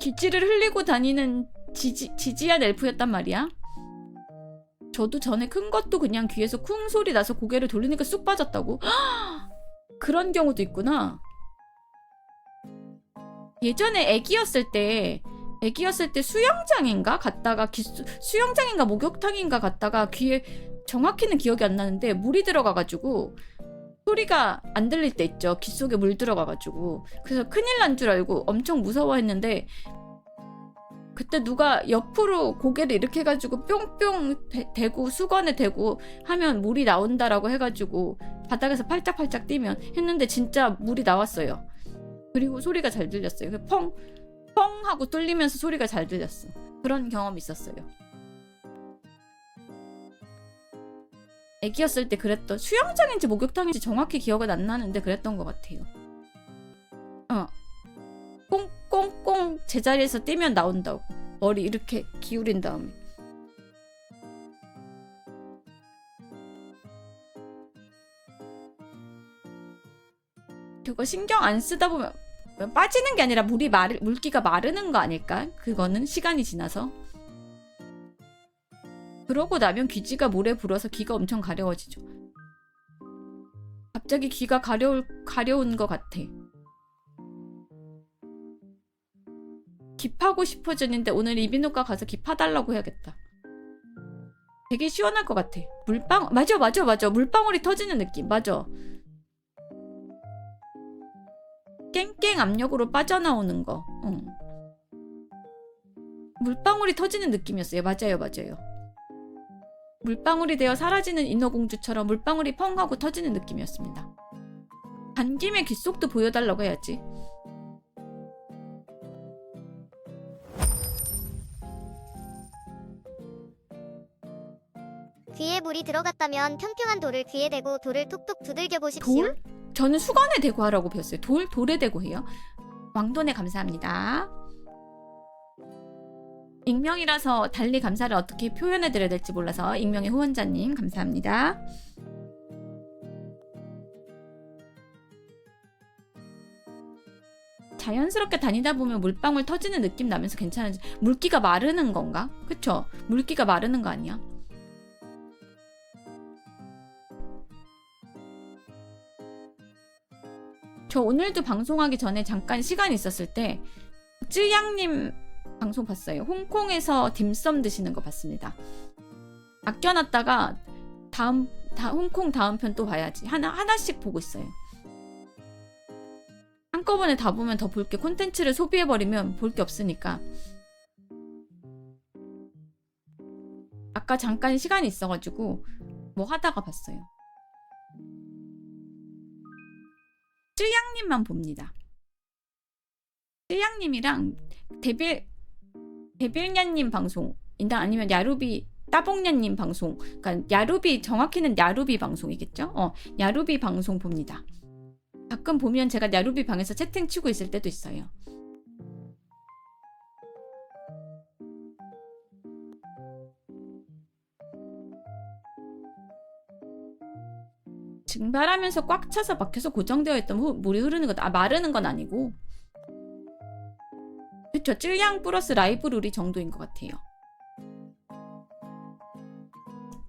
귀지를 흘리고 다니는 지지한 엘프였단 말이야. 저도 전에 큰 것도 그냥 귀에서 쿵 소리 나서 고개를 돌리니까 쑥 빠졌다고? 그런 경우도 있구나. 예전에 애기였을 때 수영장인가 갔다가 수영장인가 목욕탕인가 갔다가 귀에 정확히는 기억이 안 나는데 물이 들어가가지고 소리가 안 들릴 때 있죠. 귀 속에 물 들어가가지고. 그래서 큰일 난 줄 알고 엄청 무서워했는데 그때 누가 옆으로 고개를 이렇게 해가지고 뿅뿅 대고 수건에 대고 하면 물이 나온다라고 해가지고 바닥에서 팔짝팔짝 뛰면 했는데 진짜 물이 나왔어요. 그리고 소리가 잘 들렸어요. 펑 하고 뚫리면서 소리가 잘 들렸어. 그런 경험이 있었어요. 애기였을 때 그랬던, 수영장인지 목욕탕인지 정확히 기억은 안 나는데 그랬던 것 같아요. 꽁꽁꽁 제자리에서 뛰면 나온다고. 머리 이렇게 기울인 다음에. 그거 신경 안 쓰다 보면 빠지는 게 아니라 물기가 마르는 거 아닐까? 그거는 시간이 지나서. 그러고 나면 귀지가 물에 불어서 귀가 엄청 가려워지죠. 갑자기 귀가 가려운 것 같아. 귀 파고 싶어지는데 오늘 이비인후과 가서 귀 파달라고 해야겠다. 되게 시원할 것 같아. 맞아. 물방울이 터지는 느낌. 맞아. 깽깽 압력으로 빠져나오는 거. 물방울이 터지는 느낌이었어요. 맞아요. 물방울이 되어 사라지는 인어공주처럼 물방울이 펑 하고 터지는 느낌이었습니다. 간 김에 귀 속도 보여달라고 해야지. 귀에 물이 들어갔다면 평평한 돌을 귀에 대고 돌을 톡톡 두들겨 보십시오. 돌? 저는 수건에 대고 하라고 배웠어요. 돌에 대고 해요. 왕돈에 감사합니다. 익명이라서 달리 감사를 어떻게 표현해드려야 될지 몰라서 익명의 후원자님 감사합니다. 자연스럽게 다니다 보면 물방울 터지는 느낌 나면서 괜찮은지. 물기가 마르는 건가? 그쵸? 물기가 마르는 거 아니야? 저 오늘도 방송하기 전에 잠깐 시간이 있었을 때 쯔양님 방송 봤어요. 홍콩에서 딤섬 드시는 거 봤습니다. 아껴놨다가 홍콩 다음 편 또 봐야지. 하나씩 보고 있어요. 한꺼번에 다 보면 더 볼 게, 콘텐츠를 소비해버리면 볼 게 없으니까. 아까 잠깐 시간이 있어가지고 뭐 하다가 봤어요. 쯔양님만 봅니다. 쯔양님이랑 데빌냐님 방송, 아니면 야루비 따봉냐님 방송. 그러니까 야루비, 정확히는 야루비 방송이겠죠? 야루비 방송 봅니다. 가끔 보면 제가 야루비 방에서 채팅 치고 있을 때도 있어요. 증발하면서 꽉 차서 막혀서 고정되어 있던 물이 흐르는 것, 마르는 건 아니고. 그쵸, 찔량 플러스 라이브 룰이 정도인 것 같아요.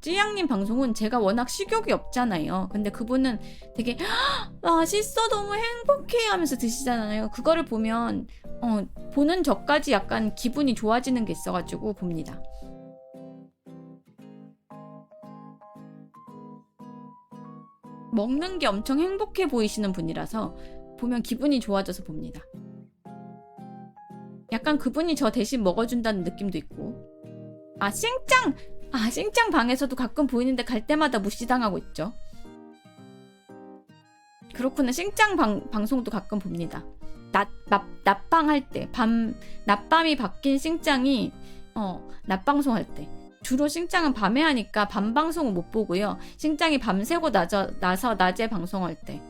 찔량님 방송은 제가 워낙 식욕이 없잖아요. 근데 그분은 되게 맛있어 너무 행복해 하면서 드시잖아요. 그거를 보면 보는 저까지 약간 기분이 좋아지는 게 있어가지고 봅니다. 먹는 게 엄청 행복해 보이시는 분이라서 보면 기분이 좋아져서 봅니다. 약간 그분이 저 대신 먹어준다는 느낌도 있고. 싱짱 방에서도 가끔 보이는데 갈 때마다 무시당하고 있죠. 그렇구나. 싱짱 방송도 가끔 봅니다. 낮방 할 때, 낮밤이 바뀐 싱짱이 낮방송 할 때. 주로 싱짱은 밤에 하니까 밤 방송은 못 보고요. 싱짱이 밤새고 나서 낮에 방송할 때.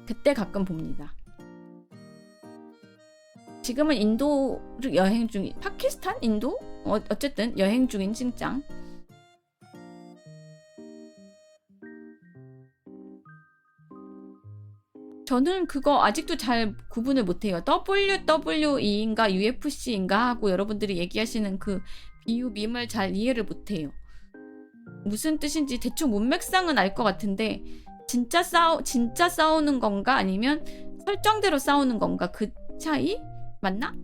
그때 가끔 봅니다. 지금은 인도를 여행 중인, 파키스탄? 인도? 어쨌든 여행 중인 싱짱. 저는 그거 아직도 잘 구분을 못해요. WWE인가 UFC인가 하고 여러분들이 얘기하시는 그 비유 밈을 잘 이해를 못해요. 무슨 뜻인지 대충 문맥상은 알 것 같은데 진짜 싸우는 건가 아니면 설정대로 싸우는 건가 그 차이? 맞나?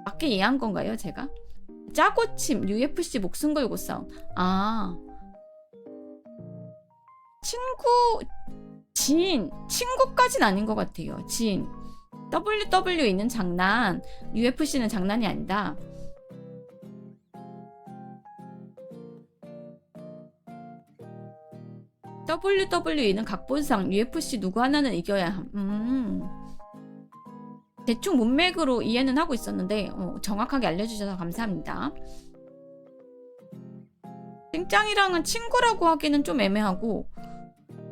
맞게 이해한 건가요, 제가? 짜고침, UFC 목숨 걸고 싸움. 친구까진 아닌 것 같아요. 지인. WWE는 장난, UFC는 장난이 아니다. WWE는 각본상 UFC 누구 하나는 이겨야 함. 대충 문맥으로 이해는 하고 있었는데 정확하게 알려주셔서 감사합니다. 싱짱이랑은 친구라고 하기는 좀 애매하고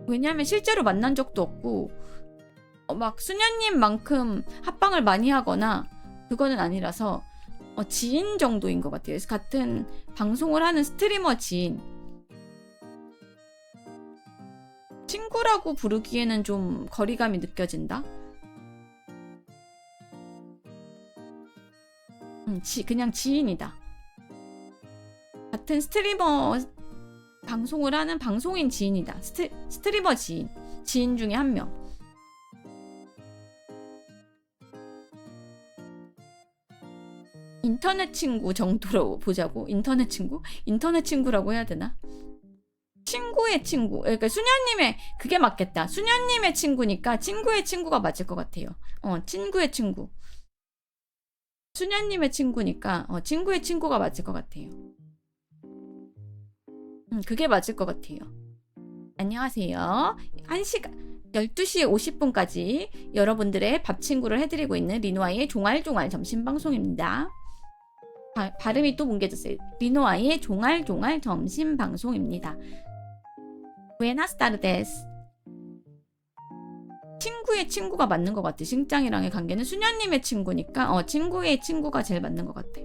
왜냐면 실제로 만난 적도 없고 막 수녀님만큼 합방을 많이 하거나 그거는 아니라서 지인 정도인 것 같아요. 같은 방송을 하는 스트리머 지인. 친구라고 부르기에는 좀 거리감이 느껴진다. 그냥 지인이다. 같은 스트리머 방송을 하는 방송인 지인이다. 스트리머 지인 중에 한 명. 인터넷 친구 정도로 보자고. 인터넷 친구라고 해야 되나? 친구의 친구. 그러니까 수녀님의 그게 맞겠다. 수녀님의 친구니까 친구의 친구가 맞을 것 같아요. 친구의 친구. 수녀님의 친구니까 친구의 친구가 맞을 것 같아요. 그게 맞을 것 같아요. 안녕하세요. 12시 50분까지 여러분들의 밥 친구를 해드리고 있는 리노아의 종알종알 점심방송입니다. 발음이 또 뭉개졌어요. 리노아의 종알종알 점심방송입니다. Buenas tardes. 친구의 친구가 맞는 것 같아. 싱짱이랑의 관계는 수녀님의 친구니까 친구의 친구가 제일 맞는 것 같아.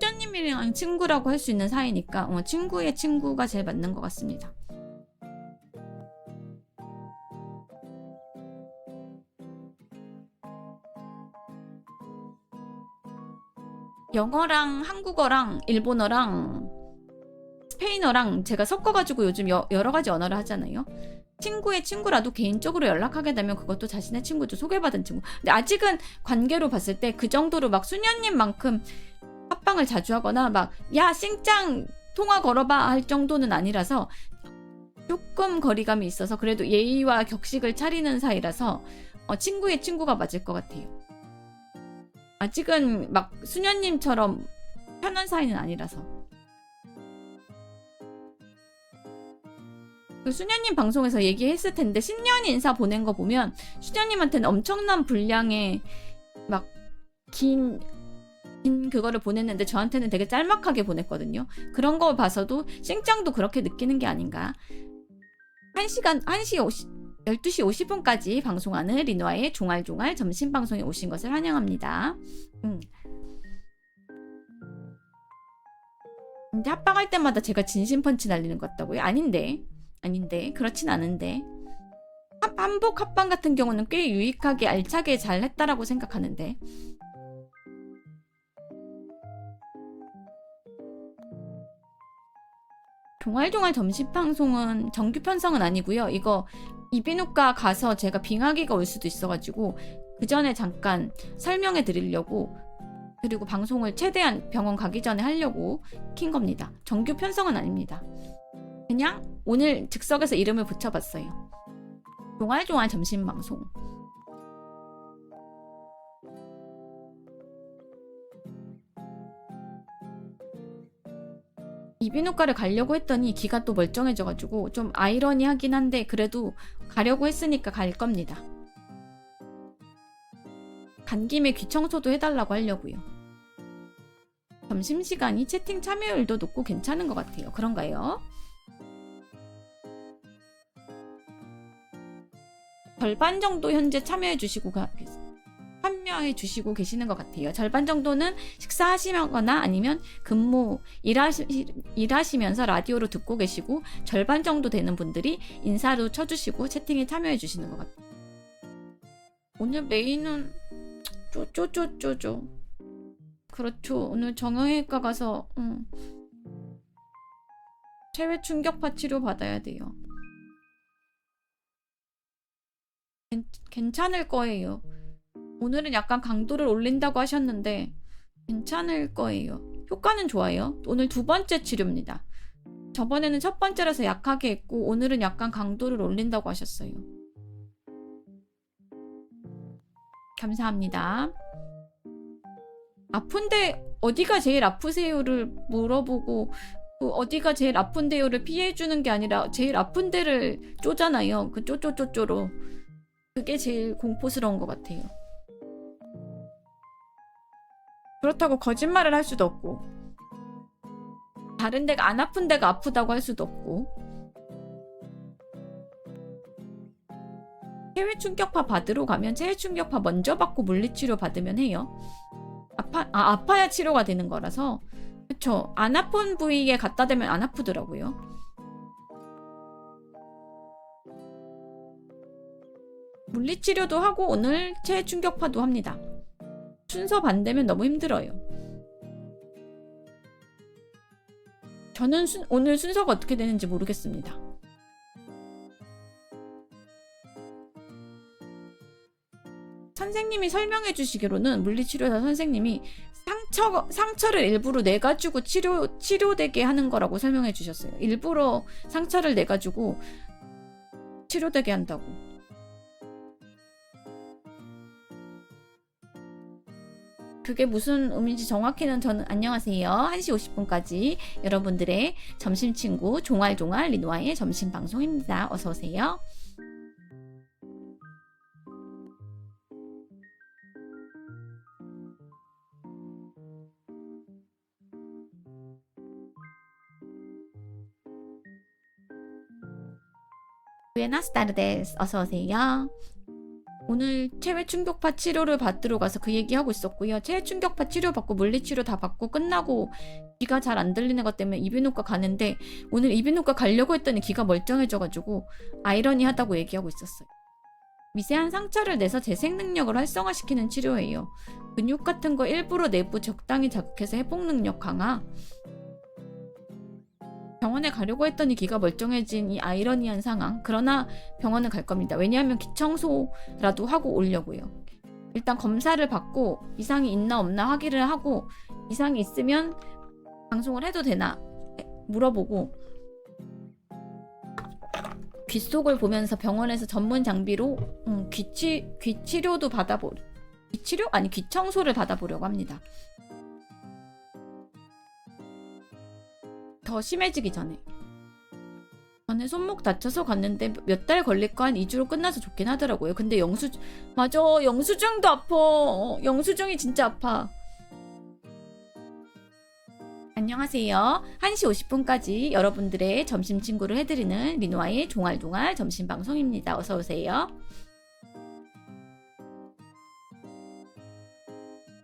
수녀님이랑 친구라고 할 수 있는 사이니까 친구의 친구가 제일 맞는 것 같습니다. 영어랑 한국어랑 일본어랑 스페인어랑 제가 섞어가지고 요즘 여러 가지 언어를 하잖아요. 친구의 친구라도 개인적으로 연락하게 되면 그것도 자신의 친구죠. 소개받은 친구. 근데 아직은 관계로 봤을 때 그 정도로 막 수녀님만큼 합방을 자주 하거나 막 야 싱짱 통화 걸어봐 할 정도는 아니라서 조금 거리감이 있어서 그래도 예의와 격식을 차리는 사이라서 친구의 친구가 맞을 것 같아요. 아직은 막 수녀님처럼 편한 사이는 아니라서. 그 수녀님 방송에서 얘기했을 텐데 신년이 인사 보낸 거 보면 수녀님한테는 엄청난 분량의 막 긴 그거를 보냈는데 저한테는 되게 짤막하게 보냈거든요. 그런 거 봐서도 싱짱도 그렇게 느끼는 게 아닌가. 12시 50분까지 방송하는 리노아의 종알종알 점심 방송에 오신 것을 환영합니다. 근데 합방할 때마다 제가 진심 펀치 날리는 것 같다고요? 아닌데 그렇진 않은데 한복 합방 같은 경우는 꽤 유익하게 알차게 잘 했다라고 생각하는데 종알종알 점심 방송은 정규 편성은 아니고요. 이거 이비인후과 가서 제가 빙하기가 올 수도 있어가지고 그 전에 잠깐 설명해 드리려고 그리고 방송을 최대한 병원 가기 전에 하려고 킨 겁니다. 정규 편성은 아닙니다. 그냥 오늘 즉석에서 이름을 붙여봤어요. 종알종알 점심 방송. 이비인후과를 가려고 했더니 기가 또 멀쩡해져가지고 좀 아이러니하긴 한데 그래도 가려고 했으니까 갈 겁니다. 간 김에 귀 청소도 해달라고 하려고요. 점심시간이 채팅 참여율도 높고 괜찮은 것 같아요. 그런가요? 절반 정도 현재 참여해 주시고 계시는 것 같아요. 절반 정도는 식사하시거나 아니면 일하시면서 라디오로 듣고 계시고 절반 정도 되는 분들이 인사로 쳐주시고 채팅에 참여해 주시는 것 같아요. 오늘 메인은 쪼쪼쪼쪼쪼. 그렇죠. 오늘 정형외과 가서 체외 충격파 치료 받아야 돼요. 괜찮을 거예요. 오늘은 약간 강도를 올린다고 하셨는데 괜찮을 거예요. 효과는 좋아요. 오늘 2번째 치료입니다. 저번에는 첫 번째라서 약하게 했고 오늘은 약간 강도를 올린다고 하셨어요. 감사합니다. 아픈데 어디가 제일 아프세요를 물어보고 어디가 제일 아픈데요를 피해주는 게 아니라 제일 아픈 데를 쪼잖아요. 그 쪼쪼쪼쪼로. 그게 제일 공포스러운 것 같아요. 그렇다고 거짓말을 할 수도 없고 다른 데가 안 아픈 데가 아프다고 할 수도 없고 체외 충격파 받으러 가면 체외 충격파 먼저 받고 물리치료 받으면 해요. 아파야 치료가 되는 거라서 그쵸. 안 아픈 부위에 갖다 대면 안 아프더라고요. 물리치료도 하고 오늘 체외 충격파도 합니다. 순서 반대면 너무 힘들어요. 저는 오늘 순서가 어떻게 되는지 모르겠습니다. 선생님이 설명해 주시기로는 물리치료사 선생님이 상처를 일부러 내가지고 치료되게 하는 거라고 설명해 주셨어요. 일부러 상처를 내가지고 치료되게 한다고. 그게 무슨 의미인지 정확히는 저는 안녕하세요. 1시 50분까지 여러분들의 점심 친구 종알종알 리노아의 점심 방송입니다. 어서 오세요. 부에나스 타르데스. 어서 오세요. 오늘 체외 충격파 치료를 받으러 가서 그 얘기하고 있었고요. 체외 충격파 치료 받고 물리치료 다 받고 끝나고 귀가 잘 안 들리는 것 때문에 이비인후과 가는데 오늘 이비인후과 가려고 했더니 귀가 멀쩡해져가지고 아이러니하다고 얘기하고 있었어요. 미세한 상처를 내서 재생 능력을 활성화시키는 치료예요. 근육 같은 거 일부러 내부 적당히 자극해서 회복 능력 강화. 병원에 가려고 했더니 귀가 멀쩡해진 이 아이러니한 상황. 그러나 병원은 갈 겁니다. 왜냐하면 귀 청소라도 하고 오려고요. 일단 검사를 받고 이상이 있나 없나 확인을 하고 이상이 있으면 방송을 해도 되나 물어보고 귀 속을 보면서 병원에서 전문 장비로 귀 치료도 귀 청소를 받아보려고 합니다. 더 심해지기 전에. 전에 손목 다쳐서 갔는데 몇 달 걸릴 거 한 2주로 끝나서 좋긴 하더라고요. 근데 맞아. 영수증도 아파. 영수증이 진짜 아파. 안녕하세요. 1시 50분까지 여러분들의 점심 친구를 해드리는 리노아의 종알종알 점심 방송입니다. 어서 오세요.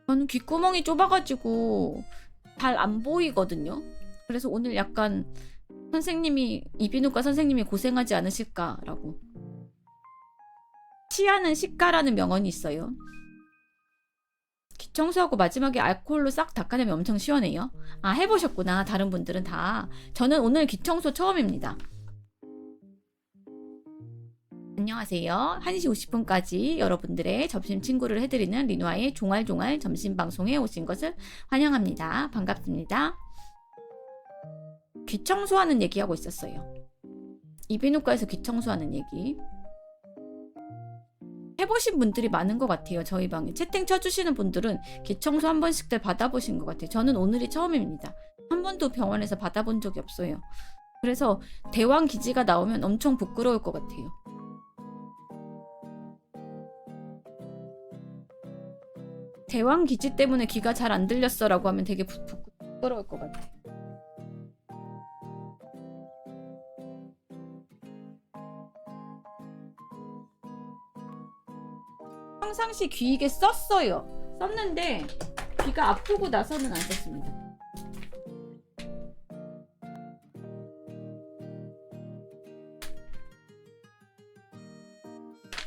저는 귓구멍이 좁아가지고 잘 안 보이거든요. 그래서 오늘 약간 이비인후과 선생님이 고생하지 않으실까라고. 치아는 식가라는 명언이 있어요. 귀 청소하고 마지막에 알코올로 싹 닦아내면 엄청 시원해요. 아, 해보셨구나. 다른 분들은 다. 저는 오늘 귀 청소 처음입니다. 안녕하세요. 1시 50분까지 여러분들의 점심 친구를 해드리는 리노아의 종알종알 점심 방송에 오신 것을 환영합니다. 반갑습니다. 귀 청소하는 얘기하고 있었어요. 이비인후과에서 귀 청소하는 얘기. 해보신 분들이 많은 것 같아요. 저희 방에 채팅 쳐주시는 분들은 귀 청소 한 번씩들 받아보신 것 같아요. 저는 오늘이 처음입니다. 한 번도 병원에서 받아본 적이 없어요. 그래서 대왕 기지가 나오면 엄청 부끄러울 것 같아요. 대왕 기지 때문에 귀가 잘 안 들렸어 라고 하면 되게 부끄러울 것 같아요. 평상시 귀이게 썼어요. 썼는데 귀가 아프고 나서는 안 썼습니다.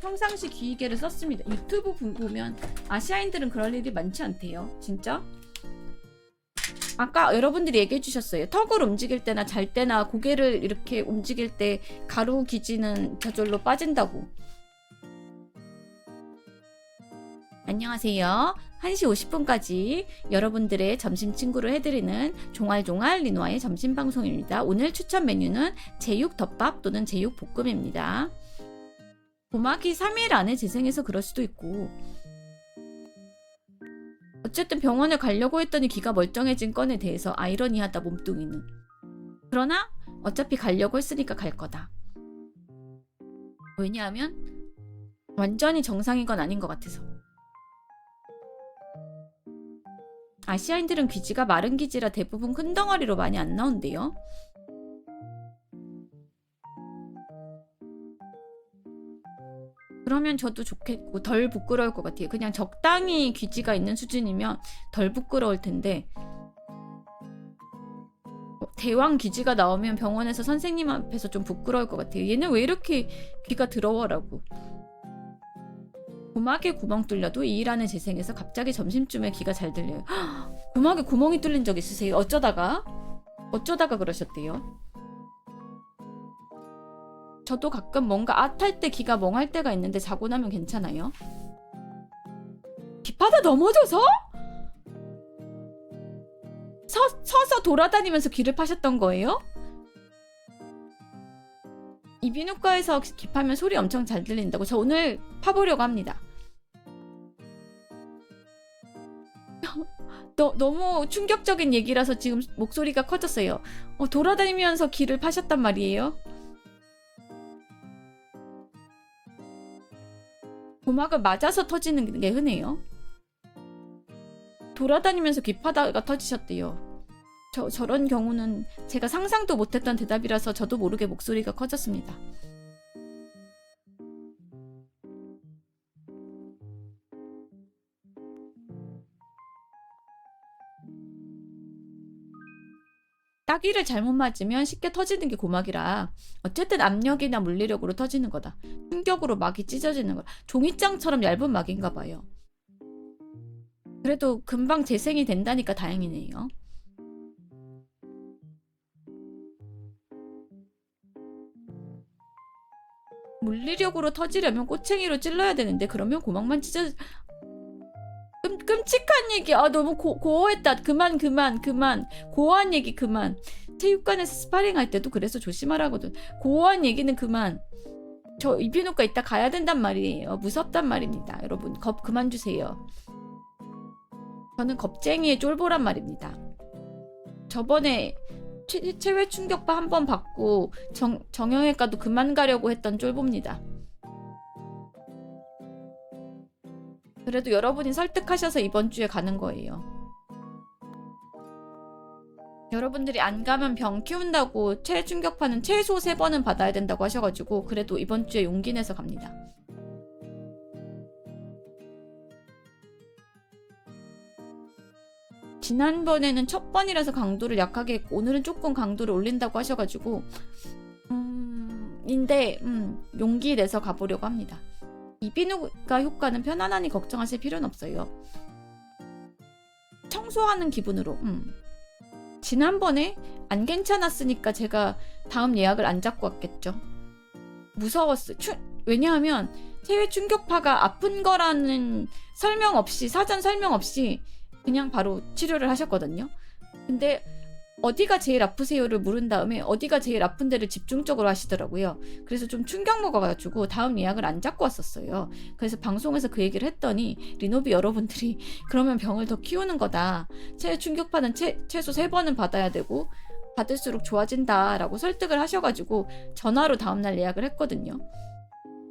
평상시 귀이개를 썼습니다. 유튜브 보면 아시아인들은 그럴 일이 많지 않대요. 진짜? 아까 여러분들이 얘기해 주셨어요. 턱을 움직일 때나 잘 때나 고개를 이렇게 움직일 때 가루 기지는 저절로 빠진다고. 안녕하세요. 1시 50분까지 여러분들의 점심 친구를 해드리는 종알종알 리노아의 점심 방송입니다. 오늘 추천 메뉴는 제육 덮밥 또는 제육 볶음입니다. 고막이 3일 안에 재생해서 그럴 수도 있고, 어쨌든 병원에 가려고 했더니 귀가 멀쩡해진 건에 대해서 아이러니하다 몸뚱이는. 그러나 어차피 가려고 했으니까 갈 거다. 왜냐하면 완전히 정상인 건 아닌 것 같아서. 아시아인들은 귀지가 마른 귀지라 대부분 큰 덩어리로 많이 안 나온대요. 그러면 저도 좋겠고 덜 부끄러울 것 같아요. 그냥 적당히 귀지가 있는 수준이면 덜 부끄러울 텐데, 대왕 귀지가 나오면 병원에서 선생님 앞에서 좀 부끄러울 것 같아요. 얘는 왜 이렇게 귀가 더러워라고. 고막에 구멍 뚫려도 2일 안에 재생해서 갑자기 점심쯤에 귀가 잘 들려요. 고막에 구멍이 뚫린 적 있으세요? 어쩌다가 그러셨대요? 저도 가끔 뭔가 앗할 때 귀가 멍할 때가 있는데 자고 나면 괜찮아요. 귀파다 넘어져서? 서서 돌아다니면서 귀를 파셨던 거예요? 이비인후과에서 귀 파면 소리 엄청 잘 들린다고. 저 오늘 파보려고 합니다. 너무 충격적인 얘기라서 지금 목소리가 커졌어요. 돌아다니면서 귀를 파셨단 말이에요? 고막을 맞아서 터지는 게 흔해요. 돌아다니면서 귀 파다가 터지셨대요. 저런 경우는 제가 상상도 못했던 대답이라서 저도 모르게 목소리가 커졌습니다. 따귀를 잘못 맞으면 쉽게 터지는 게 고막이라, 어쨌든 압력이나 물리력으로 터지는 거다. 충격으로 막이 찢어지는 거다. 종이장처럼 얇은 막인가 봐요. 그래도 금방 재생이 된다니까 다행이네요. 물리력으로 터지려면 꼬챙이로 찔러야 되는데, 그러면 고막만 찢어. 끔찍한 얘기. 너무 고어했다. 그만. 고어한 얘기 그만. 체육관에서 스파링 할 때도 그래서 조심하라거든. 고어한 얘기는 그만. 저 이비인후과 이따 가야 된단 말이에요. 무섭단 말입니다. 여러분 겁 그만 주세요. 저는 겁쟁이의 쫄보란 말입니다. 저번에 체외 충격파 한 번 받고 정형외과도 그만 가려고 했던 쫄보입니다. 그래도 여러분이 설득하셔서 이번 주에 가는 거예요. 여러분들이 안 가면 병 키운다고 체외 충격파는 최소 3번은 받아야 된다고 하셔가지고 그래도 이번 주에 용기 내서 갑니다. 지난번에는 첫 번이라서 강도를 약하게 했고 오늘은 조금 강도를 올린다고 하셔가지고 용기 내서 가보려고 합니다. 이비인후과 효과는 편안하니 걱정하실 필요는 없어요. 청소하는 기분으로. 지난번에 안 괜찮았으니까 제가 다음 예약을 안 잡고 왔겠죠. 무서웠어요. 왜냐하면 체외 충격파가 아픈 거라는 설명 없이, 사전 설명 없이 그냥 바로 치료를 하셨거든요. 근데 어디가 제일 아프세요를 물은 다음에 어디가 제일 아픈 데를 집중적으로 하시더라고요. 그래서 좀 충격 먹어가지고 다음 예약을 안 잡고 왔었어요. 그래서 방송에서 그 얘기를 했더니 리노비 여러분들이 그러면 병을 더 키우는 거다. 체외 충격파는 최소 3번은 받아야 되고 받을수록 좋아진다라고 설득을 하셔가지고 전화로 다음날 예약을 했거든요.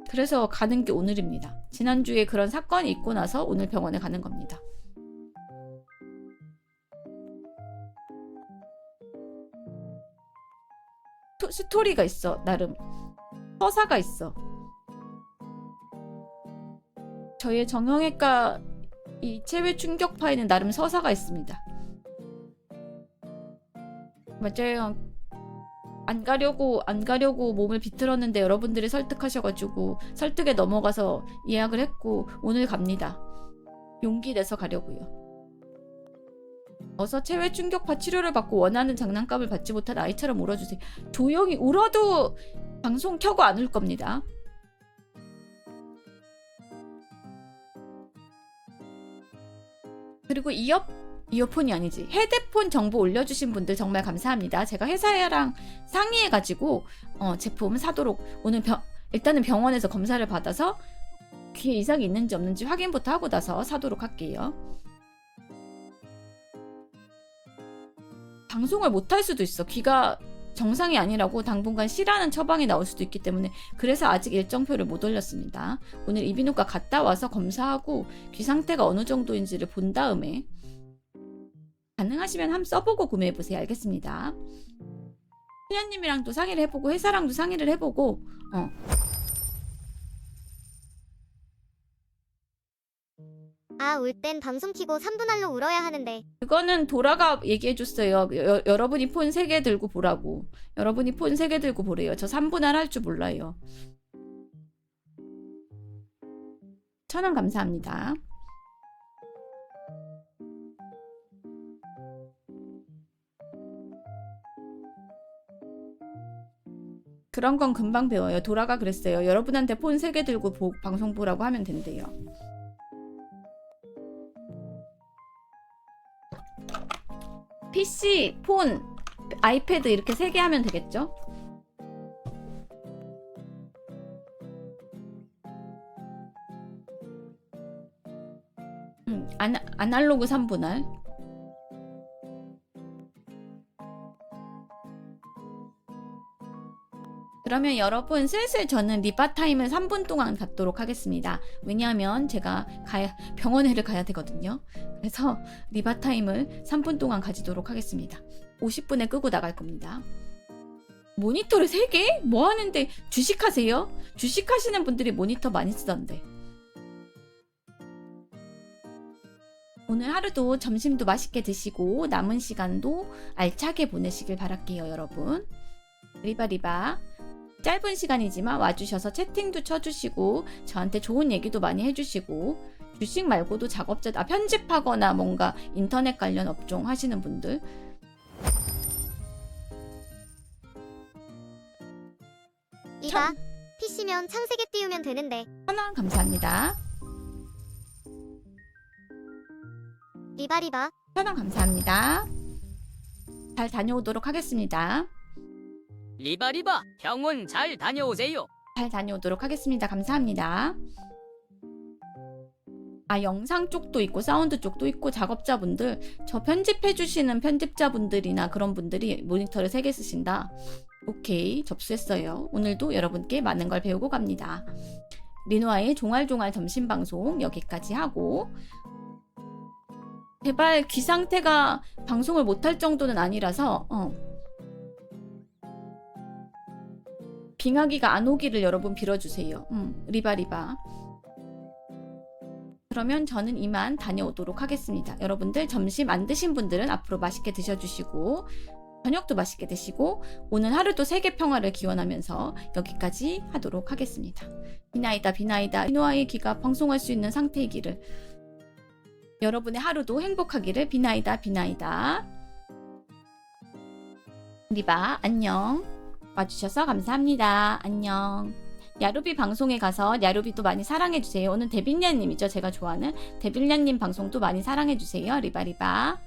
그래서 가는 게 오늘입니다. 지난주에 그런 사건이 있고 나서 오늘 병원에 가는 겁니다. 스토리가 있어. 나름 서사가 있어. 저의 정형외과 이 체외 충격파에는 나름 서사가 있습니다. 맞아요. 안 가려고 몸을 비틀었는데 여러분들이 설득하셔가지고 설득에 넘어가서 예약을 했고 오늘 갑니다. 용기 내서 가려고요. 어서 체외 충격파 치료를 받고 원하는 장난감을 받지 못한 아이처럼 울어주세요. 조용히 울어도 방송 켜고 안 울 겁니다. 그리고 이어폰이 아니지. 헤드폰 정보 올려주신 분들 정말 감사합니다. 제가 회사랑 상의해가지고 제품 사도록 오늘 일단은 병원에서 검사를 받아서 귀에 이상이 있는지 없는지 확인부터 하고 나서 사도록 할게요. 방송을 못할 수도 있어. 귀가 정상이 아니라고 당분간 쉬라는 처방이 나올 수도 있기 때문에 그래서 아직 일정표를 못 올렸습니다. 오늘 이비인후과 갔다 와서 검사하고 귀 상태가 어느 정도인지를 본 다음에 가능하시면 한번 써보고 구매해보세요. 알겠습니다. 수녀님이랑도 상의를 해보고 회사랑도 상의를 해보고 울 땐 방송 켜고 3분할로 울어야 하는데. 그거는 도라가 얘기해줬어요. 여러분이 폰 3개 들고 보라고. 여러분이 폰 3개 들고 보래요. 저 3분할 할 줄 몰라요. 1,000원 감사합니다. 그런 건 금방 배워요. 도라가 그랬어요. 여러분한테 폰 3개 들고 방송 보라고 하면 된대요. PC, 폰, 아이패드 이렇게 3개 하면 되겠죠? 아날로그 3분할. 그러면 여러분 슬슬 저는 리바 타임을 3분 동안 갖도록 하겠습니다. 왜냐하면 제가 병원에를 가야 되거든요. 그래서 리바 타임을 3분 동안 가지도록 하겠습니다. 50분에 끄고 나갈 겁니다. 모니터를 3개? 뭐 하는데 주식하세요? 주식하시는 분들이 모니터 많이 쓰던데. 오늘 하루도 점심도 맛있게 드시고 남은 시간도 알차게 보내시길 바랄게요, 여러분. 리바리바. 짧은 시간이지만 와주셔서 채팅도 쳐주시고 저한테 좋은 얘기도 많이 해주시고 주식 말고도 작업자, 편집하거나 뭔가 인터넷 관련 업종 하시는 분들 이가 PC면 창 3개 띄우면 되는데. 1,000원 감사합니다. 리바리바. 1,000원 감사합니다. 잘 다녀오도록 하겠습니다. 리바리바 병원 잘 다녀오세요. 잘 다녀오도록 하겠습니다. 감사합니다. 아, 영상 쪽도 있고 사운드 쪽도 있고 작업자분들, 저 편집해주시는 편집자분들이나 그런 분들이 모니터를 3개 쓰신다. 오케이, 접수했어요. 오늘도 여러분께 많은 걸 배우고 갑니다. 리노아의 종알종알 점심방송 여기까지 하고, 제발 귀 상태가 방송을 못할 정도는 아니라서 빙하기가 안 오기를 여러분 빌어주세요. 리바리바. 그러면 저는 이만 다녀오도록 하겠습니다. 여러분들 점심 안 드신 분들은 앞으로 맛있게 드셔주시고, 저녁도 맛있게 드시고, 오늘 하루도 세계 평화를 기원하면서 여기까지 하도록 하겠습니다. 비나이다 비나이다, 리노아의 귀가 방송할 수 있는 상태이기를, 여러분의 하루도 행복하기를 비나이다 비나이다. 리바 안녕. 와주셔서 감사합니다. 안녕. 야루비 방송에 가서 야루비도 많이 사랑해주세요. 오늘 데빌냐님이죠. 제가 좋아하는 데빌냐님 방송도 많이 사랑해주세요. 리바리바.